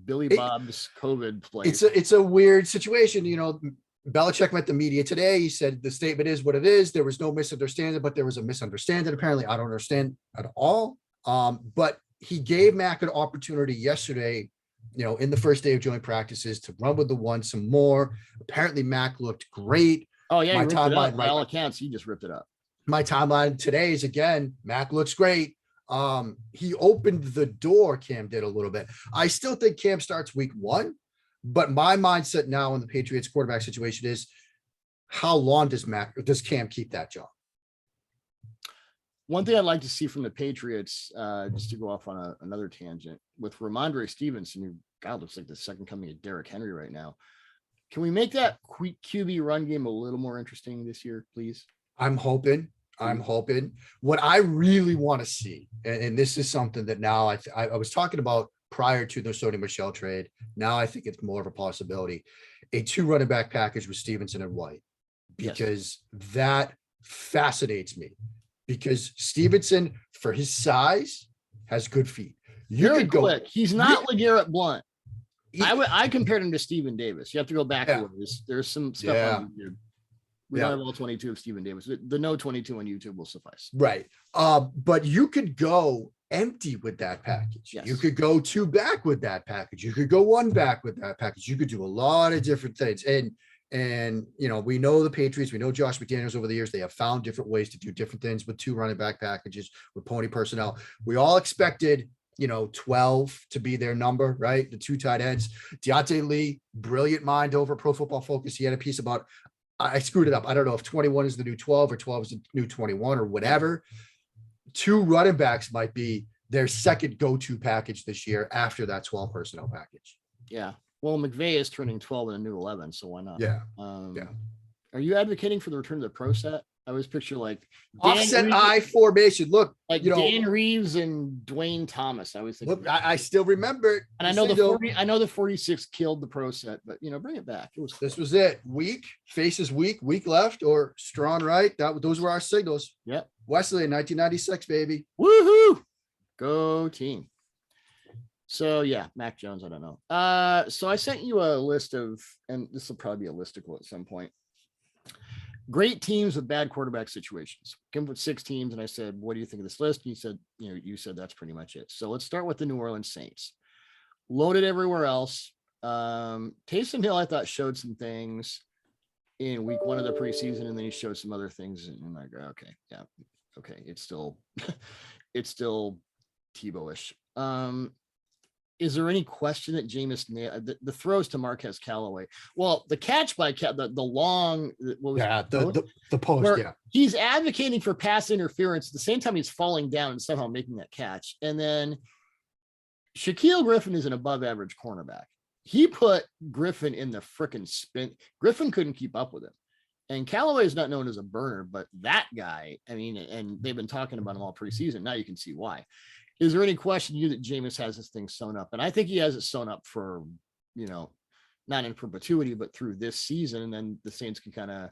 Speaker 1: Billy Bob's COVID play.
Speaker 2: It's a weird situation. Belichick met the media today. He said the statement is what it is. There was no misunderstanding, but there was a misunderstanding. Apparently, I don't understand at all. But he gave Mac an opportunity yesterday, in the first day of joint practices to run with the 1 some more. Apparently, Mac looked great.
Speaker 1: Oh yeah,
Speaker 2: My
Speaker 1: he ripped it
Speaker 2: timeline
Speaker 1: up. By all accounts, he just ripped it up.
Speaker 2: My timeline today is again, Mac looks great. He opened the door, Cam did a little bit. I still think Cam starts week 1, but my mindset now in the Patriots quarterback situation is how long does Cam keep that job?
Speaker 1: One thing I'd like to see from the Patriots, just to go off on another tangent, with Ramondre Stevenson, who God looks like the second coming of Derrick Henry right now. Can we make that QB run game a little more interesting this year, please?
Speaker 2: I'm hoping. What I really want to see, and this is something that now I was talking about prior to the Sony Michel trade. Now I think it's more of a possibility. A 2 running back package with Stevenson and White, because that fascinates me. Because Stevenson, for his size, has good feet.
Speaker 1: Very quick. He's not LeGarrette Blount. I compared him to Stephen Davis. You have to go back a ways. There's some stuff on YouTube. We don't have all 22 of Stephen Davis. The no 22 on YouTube will suffice.
Speaker 2: Right. But you could go empty with that package.
Speaker 1: Yes.
Speaker 2: You could go 2 back with that package. You could go 1 back with that package. You could do a lot of different things. And you know, we know the Patriots, we know Josh McDaniels over the years, they have found different ways to do different things with 2 running back packages, with pony personnel. We all expected, 12 to be their number, right? The 2 tight ends. Deontay Lee, brilliant mind over Pro Football Focus. He had a piece about, I screwed it up. I don't know if 21 is the new 12 or 12 is the new 21 or whatever. 2 running backs might be their second go-to package this year after that 12 personnel package.
Speaker 1: Yeah. Well, McVay is turning 12 in a new 11, so why not?
Speaker 2: Yeah.
Speaker 1: Are you advocating for the return of the pro set? I always picture like
Speaker 2: offset eye formation. Look,
Speaker 1: like Dan Reeves and Dwayne Thomas. I always think.
Speaker 2: Look, I still remember it.
Speaker 1: And I know the 46 killed the pro set, but bring it back. It was cool.
Speaker 2: This was it. Weak faces weak left or strong right. Those were our signals.
Speaker 1: Yep.
Speaker 2: Wesley in 1996, baby.
Speaker 1: Woohoo! Go team. So yeah, Mac Jones. I don't know. So I sent you a list of, and this will probably be a listicle at some point. Great teams with bad quarterback situations. Came up with 6 teams, and I said, "What do you think of this list?" And you said that's pretty much it. So let's start with the New Orleans Saints. Loaded everywhere else. Taysom Hill, I thought, showed some things in week 1 of the preseason, and then he showed some other things. And I'm like, okay, it's still Tebow-ish. Is there any question that Jameis nailed the throws to Marquez Callaway? Well, the catch by the long,
Speaker 2: the post,
Speaker 1: he's advocating for pass interference at the same time he's falling down and somehow making that catch. And then Shaquille Griffin is an above average cornerback. He put Griffin in the frickin' spin. Griffin couldn't keep up with him. And Callaway is not known as a burner, but that guy, and they've been talking about him all preseason. Now you can see why. Is there any question that Jameis has this thing sewn up? And I think he has it sewn up for, not in perpetuity, but through this season. And then the Saints can kind of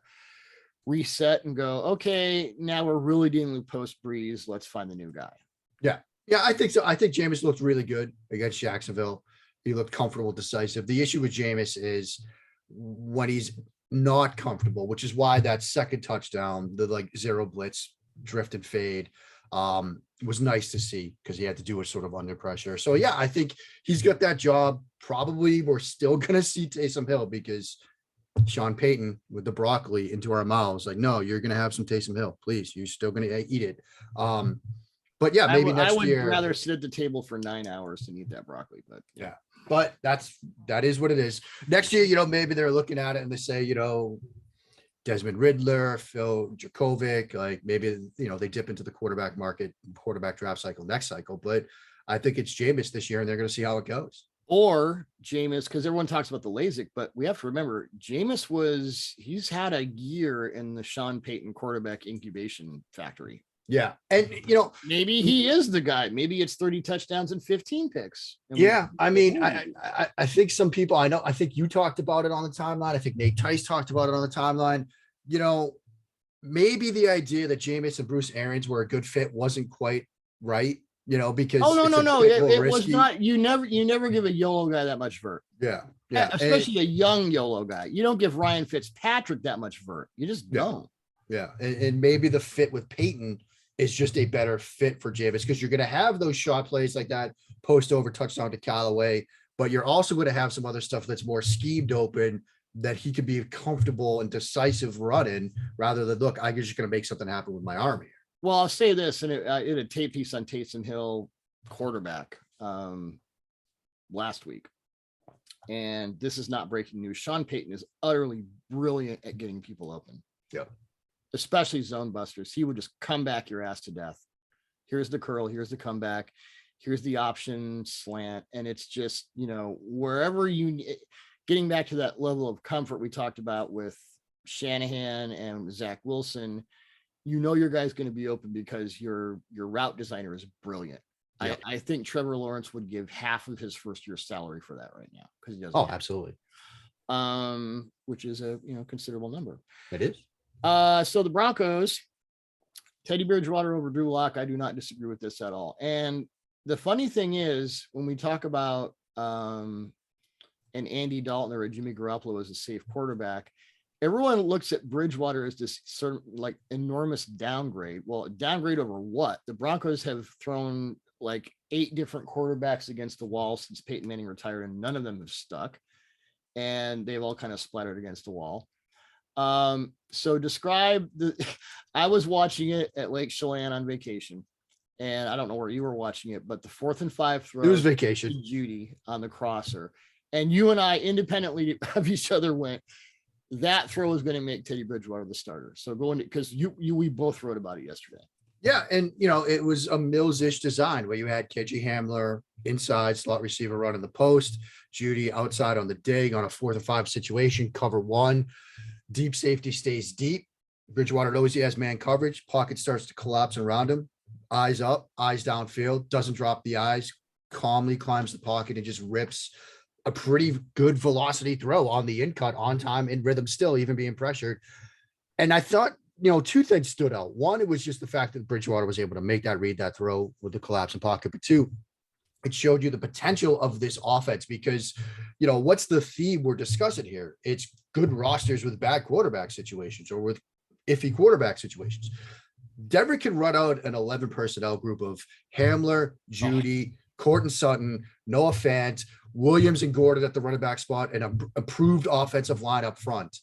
Speaker 1: reset and go, okay, now we're really dealing with post Breeze. Let's find the new guy.
Speaker 2: Yeah. Yeah, I think so. I think Jameis looked really good against Jacksonville. He looked comfortable, decisive. The issue with Jameis is when he's not comfortable, which is why that second touchdown, the zero blitz, drift and fade, was nice to see because he had to do it sort of under pressure. So yeah, I think he's got that job. Probably we're still going to see Taysom Hill because Sean Payton with the broccoli into our mouths, like, no, you're going to have some Taysom Hill, please. You're still going to eat it. But yeah, maybe next year. I would
Speaker 1: rather sit at the table for 9 hours than eat that broccoli, but
Speaker 2: yeah. But that is what it is. Next year, maybe they're looking at it and they say, Desmond Ridler, Phil Jakovic, like maybe, they dip into the quarterback market, quarterback draft cycle next cycle. But I think it's Jameis this year and they're going to see how it goes.
Speaker 1: Or Jameis, because everyone talks about the LASIK, but we have to remember Jameis he's had a year in the Sean Payton quarterback incubation factory.
Speaker 2: Yeah. And,
Speaker 1: maybe he is the guy. Maybe it's 30 touchdowns and 15 picks.
Speaker 2: Yeah. I think some people, I think you talked about it on the timeline. I think Nate Tice talked about it on the timeline. Maybe the idea that Jameis and Bruce Arians were a good fit wasn't quite right, because.
Speaker 1: Oh, no. It was not. You never give a YOLO guy that much vert.
Speaker 2: Yeah.
Speaker 1: Especially a young YOLO guy. You don't give Ryan Fitzpatrick that much vert. You just don't.
Speaker 2: Yeah. And maybe the fit with Payton is just a better fit for Jameis because you're going to have those shot plays like that post over touchdown to Callaway, but you're also going to have some other stuff that's more schemed open that he could be a comfortable and decisive running rather than, look, I'm just going to make something happen with my arm here.
Speaker 1: Well, I'll say this, and it a tape piece on Taysom Hill, quarterback, last week. And this is not breaking news. Sean Payton is utterly brilliant at getting people open.
Speaker 2: Yep.
Speaker 1: Especially zone busters. He would just come back your ass to death. Here's the curl. Here's the comeback. Here's the option slant. And it's just, wherever getting back to that level of comfort we talked about with Shanahan and Zack Wilson, your guy's going to be open because your route designer is brilliant. Yep. I think Trevor Lawrence would give half of his first year salary for that right now because he doesn't.
Speaker 2: Oh, absolutely.
Speaker 1: Which is a considerable number.
Speaker 2: It is.
Speaker 1: So the Broncos, Teddy Bridgewater over Drew Locke. I do not disagree with this at all. And the funny thing is, when we talk about an Andy Dalton or a Jimmy Garoppolo as a safe quarterback, everyone looks at Bridgewater as this sort of like enormous downgrade. Well, downgrade over what? The Broncos have thrown like 8 different quarterbacks against the wall since Peyton Manning retired, and none of them have stuck. And they've all kind of splattered against the wall. So describe I was watching it at Lake Chelan on vacation, and I don't know where you were watching it, but the 4th and 5 throw.
Speaker 2: It was vacation.
Speaker 1: Judy on the crosser. And you and I independently of each other went, that throw is going to make Teddy Bridgewater the starter. So go into, because we both wrote about it yesterday.
Speaker 2: Yeah. And, it was a Mills-ish design where you had KJ Hamler inside, slot receiver running the post, Judy outside on the dig on a 4th and 5 situation, cover 1, deep safety stays deep. Bridgewater knows he has man coverage. Pocket starts to collapse around him. Eyes up, eyes downfield, doesn't drop the eyes, calmly climbs the pocket and just rips a pretty good velocity throw on the in cut, on time, in rhythm still, even being pressured. And I thought, 2 things stood out. One, it was just the fact that Bridgewater was able to make that read, that throw with the collapsing pocket. But 2, it showed you the potential of this offense because, what's the theme we're discussing here? It's good rosters with bad quarterback situations or with iffy quarterback situations. Denver can run out an 11 personnel group of Hamler, Judy, Courtland Sutton, Noah Fant, Williams and Gordon at the running back spot, and an improved offensive line up front.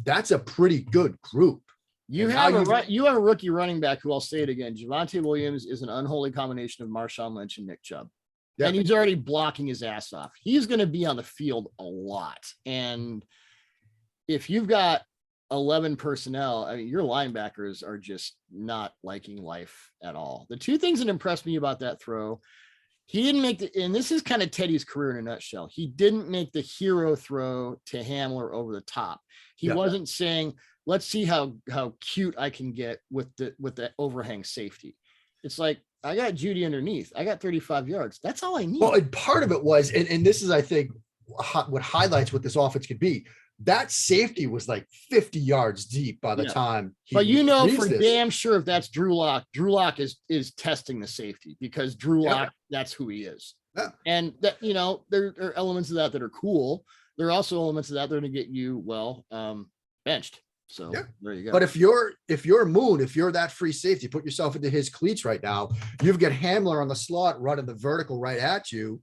Speaker 2: That's a pretty good group.
Speaker 1: You have a rookie running back who, I'll say it again, Javonte Williams is an unholy combination of Marshawn Lynch and Nick Chubb. Yep. And he's already blocking his ass off. He's going to be on the field a lot. And if you've got 11 personnel, I mean, your linebackers are just not liking life at all. The 2 things that impressed me about that throw, he didn't make and this is kind of Teddy's career in a nutshell. He didn't make the hero throw to Hamler over the top. He wasn't saying, let's see how cute I can get with the overhang safety. It's like, I got Judy underneath. I got 35 yards. That's all I need.
Speaker 2: Well, and part of it was, and this is, I think, what highlights what this offense could be. That safety was like 50 yards deep by the time.
Speaker 1: But for damn sure, if that's Drew Locke is testing the safety because Drew Locke, that's who he is. Yeah. And that, there are elements of that are cool. There are also elements of that that are going to get you, benched. So there you go.
Speaker 2: But if you're that free safety, put yourself into his cleats right now. You've got Hamler on the slot running the vertical right at you.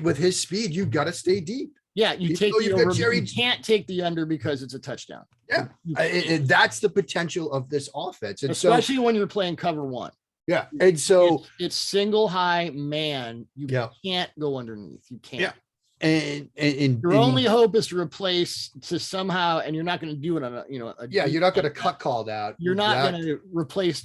Speaker 2: With his speed, you've got to stay deep.
Speaker 1: Yeah, you take the over. You can't take the under because it's a touchdown.
Speaker 2: Yeah, and that's the potential of this offense, and
Speaker 1: especially when you're playing cover 1.
Speaker 2: Yeah, and so
Speaker 1: it's single high man. You can't go underneath. You can't.
Speaker 2: Yeah. And
Speaker 1: your only hope is to replace somehow, and you're not going to do it on
Speaker 2: you're not going to cut call that.
Speaker 1: You're not going to replace,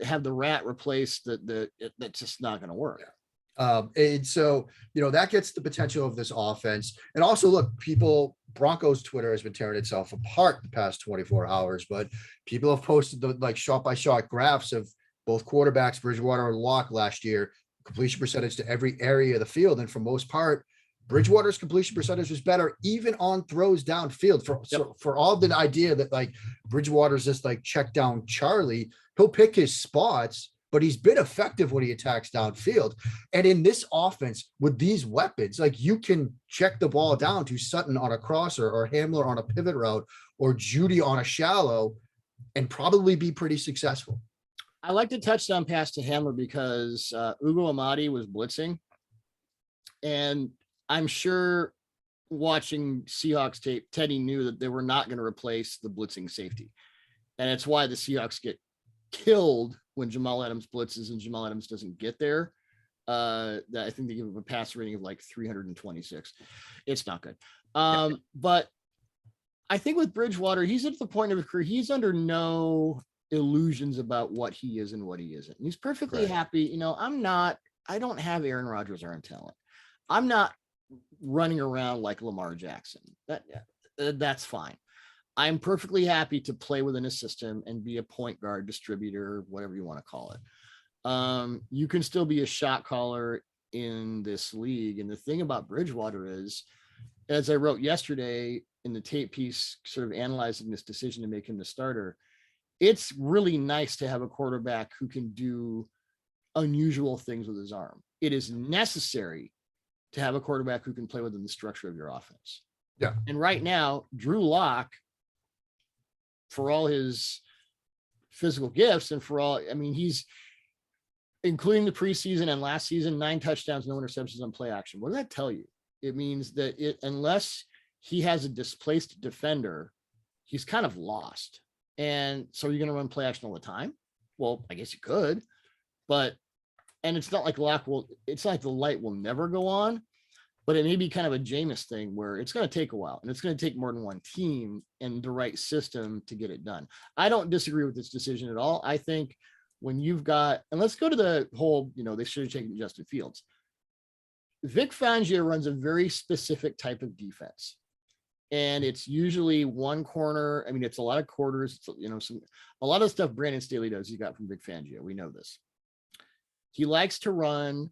Speaker 1: have the rat replace that's just not going to work.
Speaker 2: Yeah. And so, that gets the potential of this offense. And also, look, Broncos Twitter has been tearing itself apart the past 24 hours, but people have posted the shot by shot graphs of both quarterbacks, Bridgewater and Locke last year, completion percentage to every area of the field. And for most part, Bridgewater's completion percentage was better even on throws downfield. For all the idea that Bridgewater's just check down Charlie, he'll pick his spots, but he's been effective when he attacks downfield. And in this offense with these weapons, you can check the ball down to Sutton on a crosser or Hamler on a pivot route or Judy on a shallow and probably be pretty successful.
Speaker 1: I like the touchdown pass to Hamler because Ugo Amadi was blitzing. And I'm sure watching Seahawks tape, Teddy knew that they were not going to replace the blitzing safety. And it's why the Seahawks get killed when Jamal Adams blitzes and Jamal Adams doesn't get there. That I think they give him a pass rating of like 326. It's not good. But I think with Bridgewater, he's at the point of his career, he's under no illusions about what he is and what he isn't. And he's perfectly happy. You know, I don't have Aaron Rodgers or talent. I'm not running around like Lamar Jackson. That's fine. I'm perfectly happy to play within a system and be a point guard, distributor, whatever you want to call it. You can still be a shot caller in this league. And the thing about Bridgewater is, as I wrote yesterday in the tape piece, sort of analyzing this decision to make him the starter, it's really nice to have a quarterback who can do unusual things with his arm. It is necessary to have a quarterback who can play within the structure of your offense.
Speaker 2: Yeah.
Speaker 1: And right now, Drew Locke, for all his physical gifts and for all, I mean, he's including the preseason and last season, 9 touchdowns, no interceptions on play action. What does that tell you? It means that unless he has a displaced defender, he's kind of lost. And so you're going to run play action all the time? Well, I guess you could, and it's not like it's not like the light will never go on, but it may be kind of a Jameis thing where it's going to take a while and it's going to take more than one team and the right system to get it done. I don't disagree with this decision at all. I think when you've got, and let's go to the whole, they should have taken Justin Fields. Vic Fangio runs a very specific type of defense. And it's usually one corner. I mean, it's a lot of quarters. It's, a lot of stuff Brandon Staley does, he got from Vic Fangio. We know this. He likes to run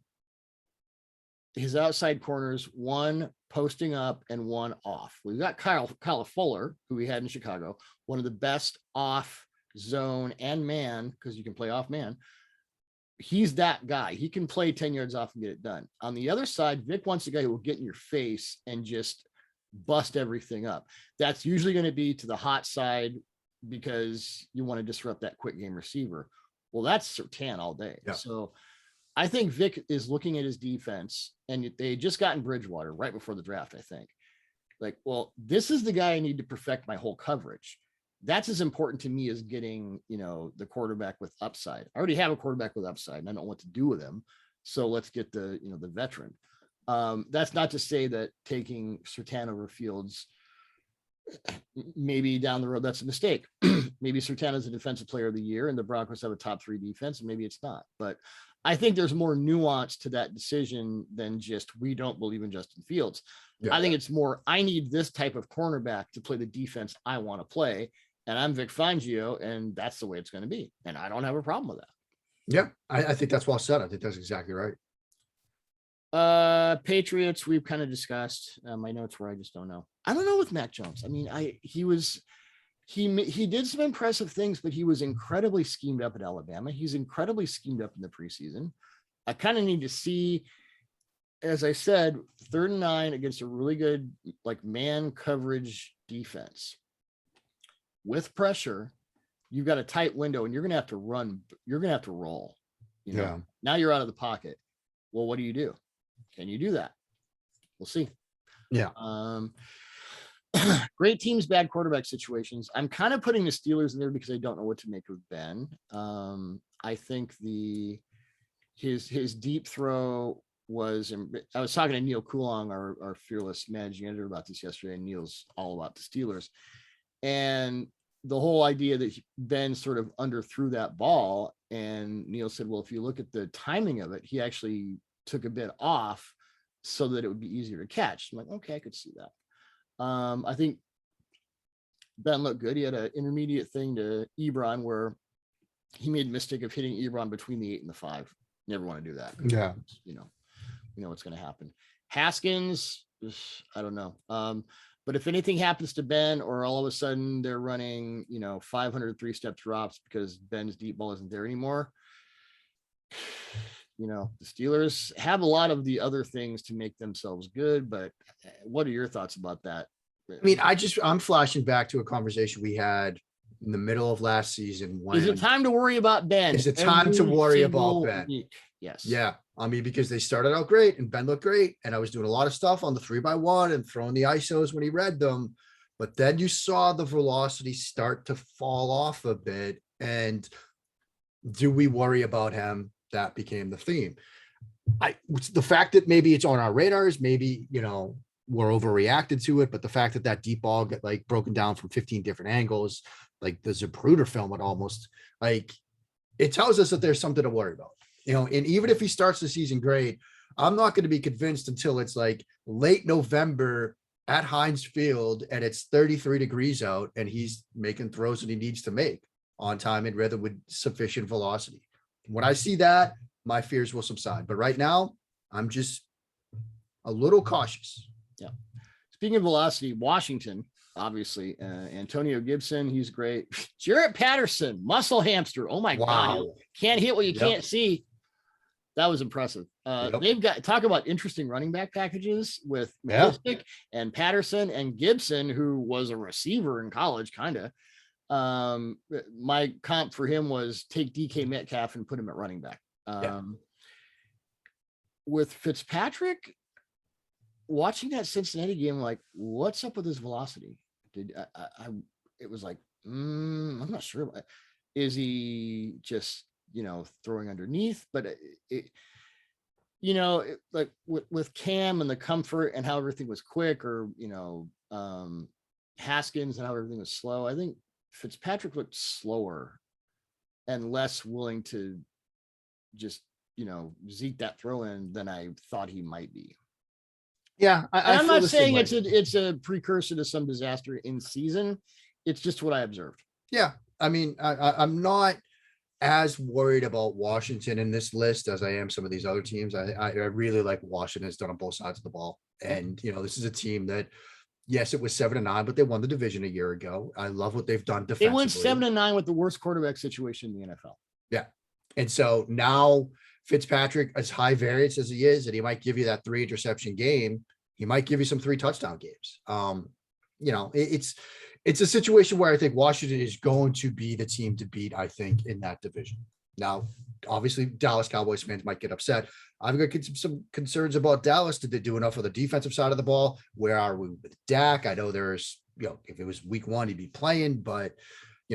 Speaker 1: his outside corners, one posting up and one off. We've got Kyle Fuller, who we had in Chicago, one of the best off zone and man, because you can play off man. He's that guy. He can play 10 yards off and get it done. On the other side, Vic wants a guy who will get in your face and just bust everything up. That's usually going to be to the hot side because you want to disrupt that quick game receiver. Well, that's Surtain all day. Yeah. So I think Vic is looking at his defense, and they just got in Bridgewater right before the draft, I think. Like, well, this is the guy I need to perfect my whole coverage. That's as important to me as getting, the quarterback with upside. I already have a quarterback with upside, and I don't know what to do with him. So let's get the veteran. That's not to say that taking Surtain over Fields, maybe down the road, that's a mistake. Maybe Surtain is a defensive player of the year and the Broncos have a top 3 defense, and maybe it's not. But I think there's more nuance to that decision than just, we don't believe in Justin Fields. Yeah. I think it's more, I need this type of cornerback to play the defense I want to play. And I'm Vic Fangio, and that's the way it's going to be. And I don't have a problem with that.
Speaker 2: Yeah, I think that's well said. I think that's exactly right.
Speaker 1: Patriots, we've kind of discussed. My notes where I just don't know. I don't know with Mac Jones. I mean, he did some impressive things, but he was incredibly schemed up at Alabama. He's incredibly schemed up in the preseason. I kind of need to see, as I said, 3rd and 9 against a really good man coverage defense. With pressure, you've got a tight window and you're going to have to run. You're going to have to roll.
Speaker 2: Yeah.
Speaker 1: Now you're out of the pocket. Well, what do? Can you do that? We'll see.
Speaker 2: Yeah.
Speaker 1: Great teams, bad quarterback situations. I'm kind of putting the Steelers in there because I don't know what to make of Ben. I think his deep throw was, I was talking to Neil Coulong, our fearless managing editor, about this yesterday, and Neil's all about the Steelers. And the whole idea that Ben sort of underthrew that ball, and Neil said, well, if you look at the timing of it, he actually took a bit off so that it would be easier to catch. I'm like, okay, I could see that. I think Ben looked good. He had an intermediate thing to Ebron where he made the mistake of hitting Ebron between the 8 and the 5. Never want to do that.
Speaker 2: Yeah.
Speaker 1: You know what's going to happen. Haskins, I don't know. But if anything happens to Ben, or all of a sudden they're running, 500 3-step drops because Ben's deep ball isn't there anymore, the Steelers have a lot of the other things to make themselves good. But what are your thoughts about that?
Speaker 2: I mean, I'm flashing back to a conversation we had in the middle of last season. When
Speaker 1: Is it time to worry about Ben?
Speaker 2: Is it time to
Speaker 1: Every
Speaker 2: worry about
Speaker 1: single
Speaker 2: Ben?
Speaker 1: week. Yes.
Speaker 2: Yeah. I mean, because they started out great and Ben looked great. And I was doing a lot of stuff on the 3x1 and throwing the ISOs when he read them. But then you saw the velocity start to fall off a bit. And do we worry about him? That became the theme. The fact that maybe it's on our radars, maybe, we're overreacted to it, but the fact that deep ball got like broken down from 15 different angles, like the Zapruder film, it almost like it tells us that there's something to worry about, and even if he starts the season great, I'm not going to be convinced until it's like late November at Heinz Field and it's 33 degrees out and he's making throws that he needs to make on time and rhythm with sufficient velocity. When I see that, my fears will subside. But right now, I'm just a little cautious.
Speaker 1: Yeah. Speaking of velocity, Washington, obviously, Antonio Gibson, he's great. Jarrett Patterson, muscle hamster. Oh my God. Can't hit what you can't see. That was impressive. They've got, talk about interesting running back packages with McKissick and Patterson and Gibson, who was a receiver in college, kind of. My comp for him was take DK Metcalf and put him at running back. With Fitzpatrick, watching that Cincinnati game, like, what's up with his velocity? It was like, I'm not sure. Is he just, throwing underneath? But like with Cam and the comfort and how everything was quick, or, Haskins and how everything was slow, I think Fitzpatrick looked slower and less willing to just, zeke that throw in than I thought he might be.
Speaker 2: Yeah.
Speaker 1: I'm not saying it's a precursor to some disaster in season. It's just what I observed.
Speaker 2: Yeah. I mean, I'm not as worried about Washington in this list as I am some of these other teams. I really like what Washington has done on both sides of the ball. And, this is a team that, yes, it was 7-9, but they won the division a year ago. I love what they've done defensively.
Speaker 1: They went 7-9 with the worst quarterback situation in the NFL.
Speaker 2: Yeah. And so now Fitzpatrick, as high variance as he is, and he might give you that 3 interception game, he might give you some 3 touchdown games. It's a situation where I think Washington is going to be the team to beat, I think, in that division. Now, obviously, Dallas Cowboys fans might get upset. I've got some concerns about Dallas. Did they do enough on the defensive side of the ball? Where are we with Dak? I know there's, if it was week 1, he'd be playing, but,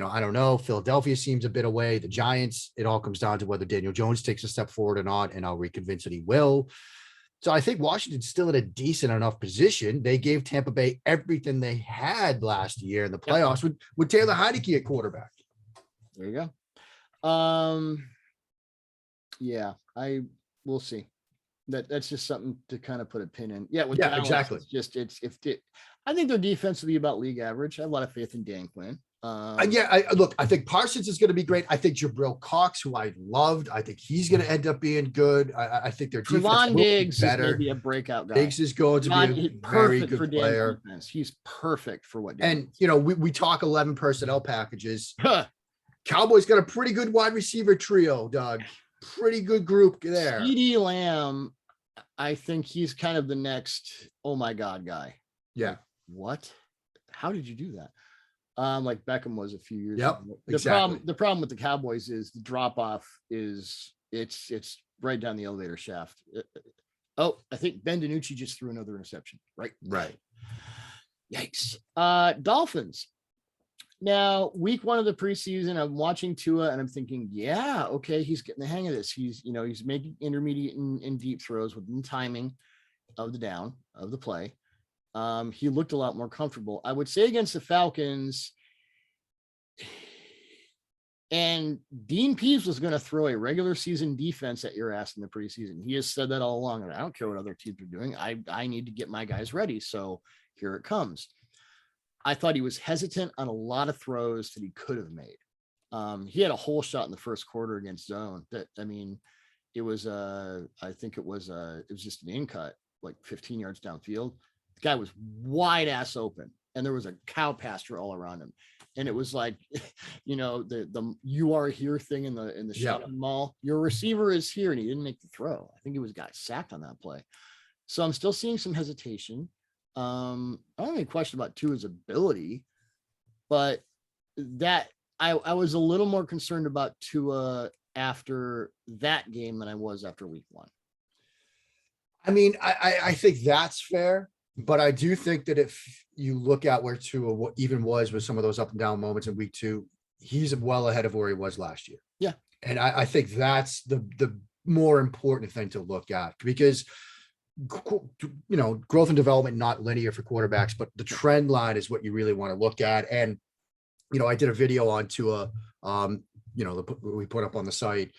Speaker 2: I don't know. Philadelphia seems a bit away. The Giants, it all comes down to whether Daniel Jones takes a step forward or not, and I'll reconvince that he will. So I think Washington's still in a decent enough position. They gave Tampa Bay everything they had last year in the playoffs with Taylor Heinicke at quarterback.
Speaker 1: There you go. Yeah, we'll see. That's just something to kind of put a pin in. Yeah, Dallas,
Speaker 2: exactly.
Speaker 1: I think their defense will be about league average. I have a lot of faith in Dan Quinn.
Speaker 2: I think Parsons is going to be great. I think Jabril Cox, who I loved, I think he's going to end up being good. I think their defense will be better.
Speaker 1: Is going to be a breakout guy.
Speaker 2: Diggs is going to be a very good player.
Speaker 1: He's perfect for what.
Speaker 2: And we talk 11 personnel packages. Cowboys got a pretty good wide receiver trio, Doug. Pretty good group there.
Speaker 1: CeeDee Lamb, I think he's kind of the next oh my God guy.
Speaker 2: Yeah.
Speaker 1: Like, what? How did you do that? Like Beckham was a few years
Speaker 2: ago.
Speaker 1: Exactly. The problem with the Cowboys is the drop off is it's right down the elevator shaft. I think Ben DiNucci just threw another interception. Right. Yikes. Dolphins. Now, week 1 of the preseason, I'm watching Tua and I'm thinking, yeah, okay, he's getting the hang of this. He's making intermediate and deep throws within timing of the down of the play. He looked a lot more comfortable. I would say against the Falcons, and Dean Pease was going to throw a regular season defense at your ass in the preseason. He has said that all along. And I don't care what other teams are doing. I need to get my guys ready. So here it comes. I thought he was hesitant on a lot of throws that he could have made. He had a whole shot in the first quarter against zone it was just an in cut, like 15 yards downfield. The guy was wide ass open and there was a cow pasture all around him. And it was like, the you are here thing in the shopping mall. Your receiver is here, and he didn't make the throw. I think he got sacked on that play. So I'm still seeing some hesitation. I don't have any question about Tua's ability, but that I was a little more concerned about Tua after that game than I was after week 1.
Speaker 2: I mean, I think that's fair, but I do think that if you look at where Tua even was with some of those up and down moments in week 2, he's well ahead of where he was last year.
Speaker 1: Yeah.
Speaker 2: And I think that's the more important thing to look at, because growth and development, not linear for quarterbacks, but the trend line is what you really want to look at. And, I did a video on Tua, we put up on the site.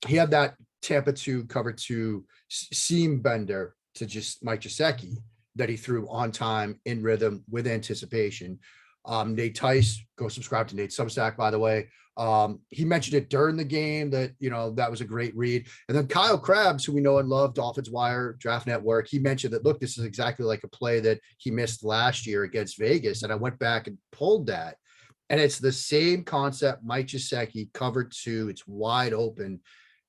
Speaker 2: He had that Tampa 2 cover 2 seam bender to just Mike Gesicki that he threw on time, in rhythm, with anticipation. Nate Tice, go subscribe to Nate's Substack, by the way. He mentioned it during the game that, that was a great read. And then Kyle Krabs, who we know and love, Dolphins Wire, Draft Network, he mentioned that, look, this is exactly like a play that he missed last year against Vegas. And I went back and pulled that. And it's the same concept. Mike Gesicki, cover 2, it's wide open,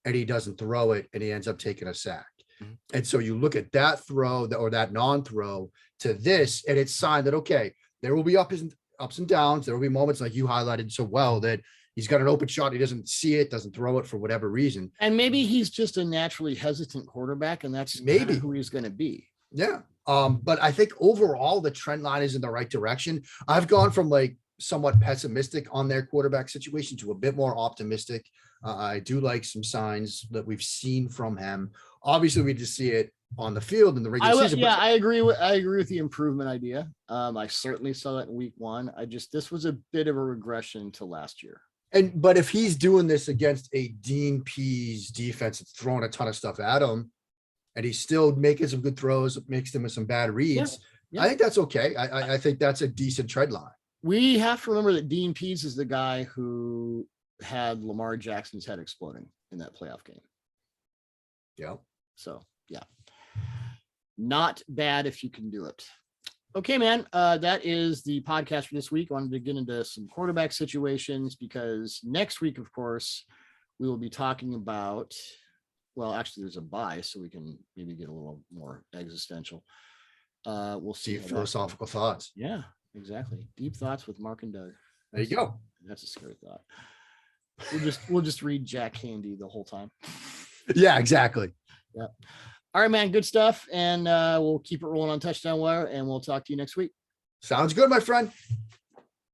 Speaker 2: and he doesn't throw it, and he ends up taking a sack. Mm-hmm. And so you look at that throw or that non-throw to this, and it's signed that, okay, there will be ups and downs. There will be moments, like you highlighted so well, that he's got an open shot, he doesn't see it, doesn't throw it for whatever reason.
Speaker 1: And maybe he's just a naturally hesitant quarterback, and that's
Speaker 2: maybe
Speaker 1: who he's going to be.
Speaker 2: Yeah. But I think overall the trend line is in the right direction. I've gone from like somewhat pessimistic on their quarterback situation to a bit more optimistic. I do like some signs that we've seen from him. Obviously, we just see it on the field in the regular season.
Speaker 1: Yeah, I agree with the improvement idea. I certainly saw that in week 1. This was a bit of a regression to last year.
Speaker 2: But if he's doing this against a Dean Pease defense that's throwing a ton of stuff at him, and he's still making some good throws, mixed in with some bad reads, I think that's okay. I think that's a decent trend line.
Speaker 1: We have to remember that Dean Pease is the guy who had Lamar Jackson's head exploding in that playoff game.
Speaker 2: Yeah.
Speaker 1: So, yeah. Not bad if you can do it. Okay, man. That is the podcast for this week. I wanted to get into some quarterback situations because next week, of course, we will be talking about, well, actually there's a bye, so we can maybe get a little more existential. We'll see.
Speaker 2: Deep philosophical thoughts.
Speaker 1: Yeah, exactly. Deep thoughts with Mark and Doug.
Speaker 2: There you go.
Speaker 1: That's a scary thought. We'll just read Jack Handy the whole time.
Speaker 2: Yeah, exactly.
Speaker 1: Yeah. All right, man. Good stuff. And we'll keep it rolling on Touchdown Wire, and we'll talk to you next week.
Speaker 2: Sounds good, my friend.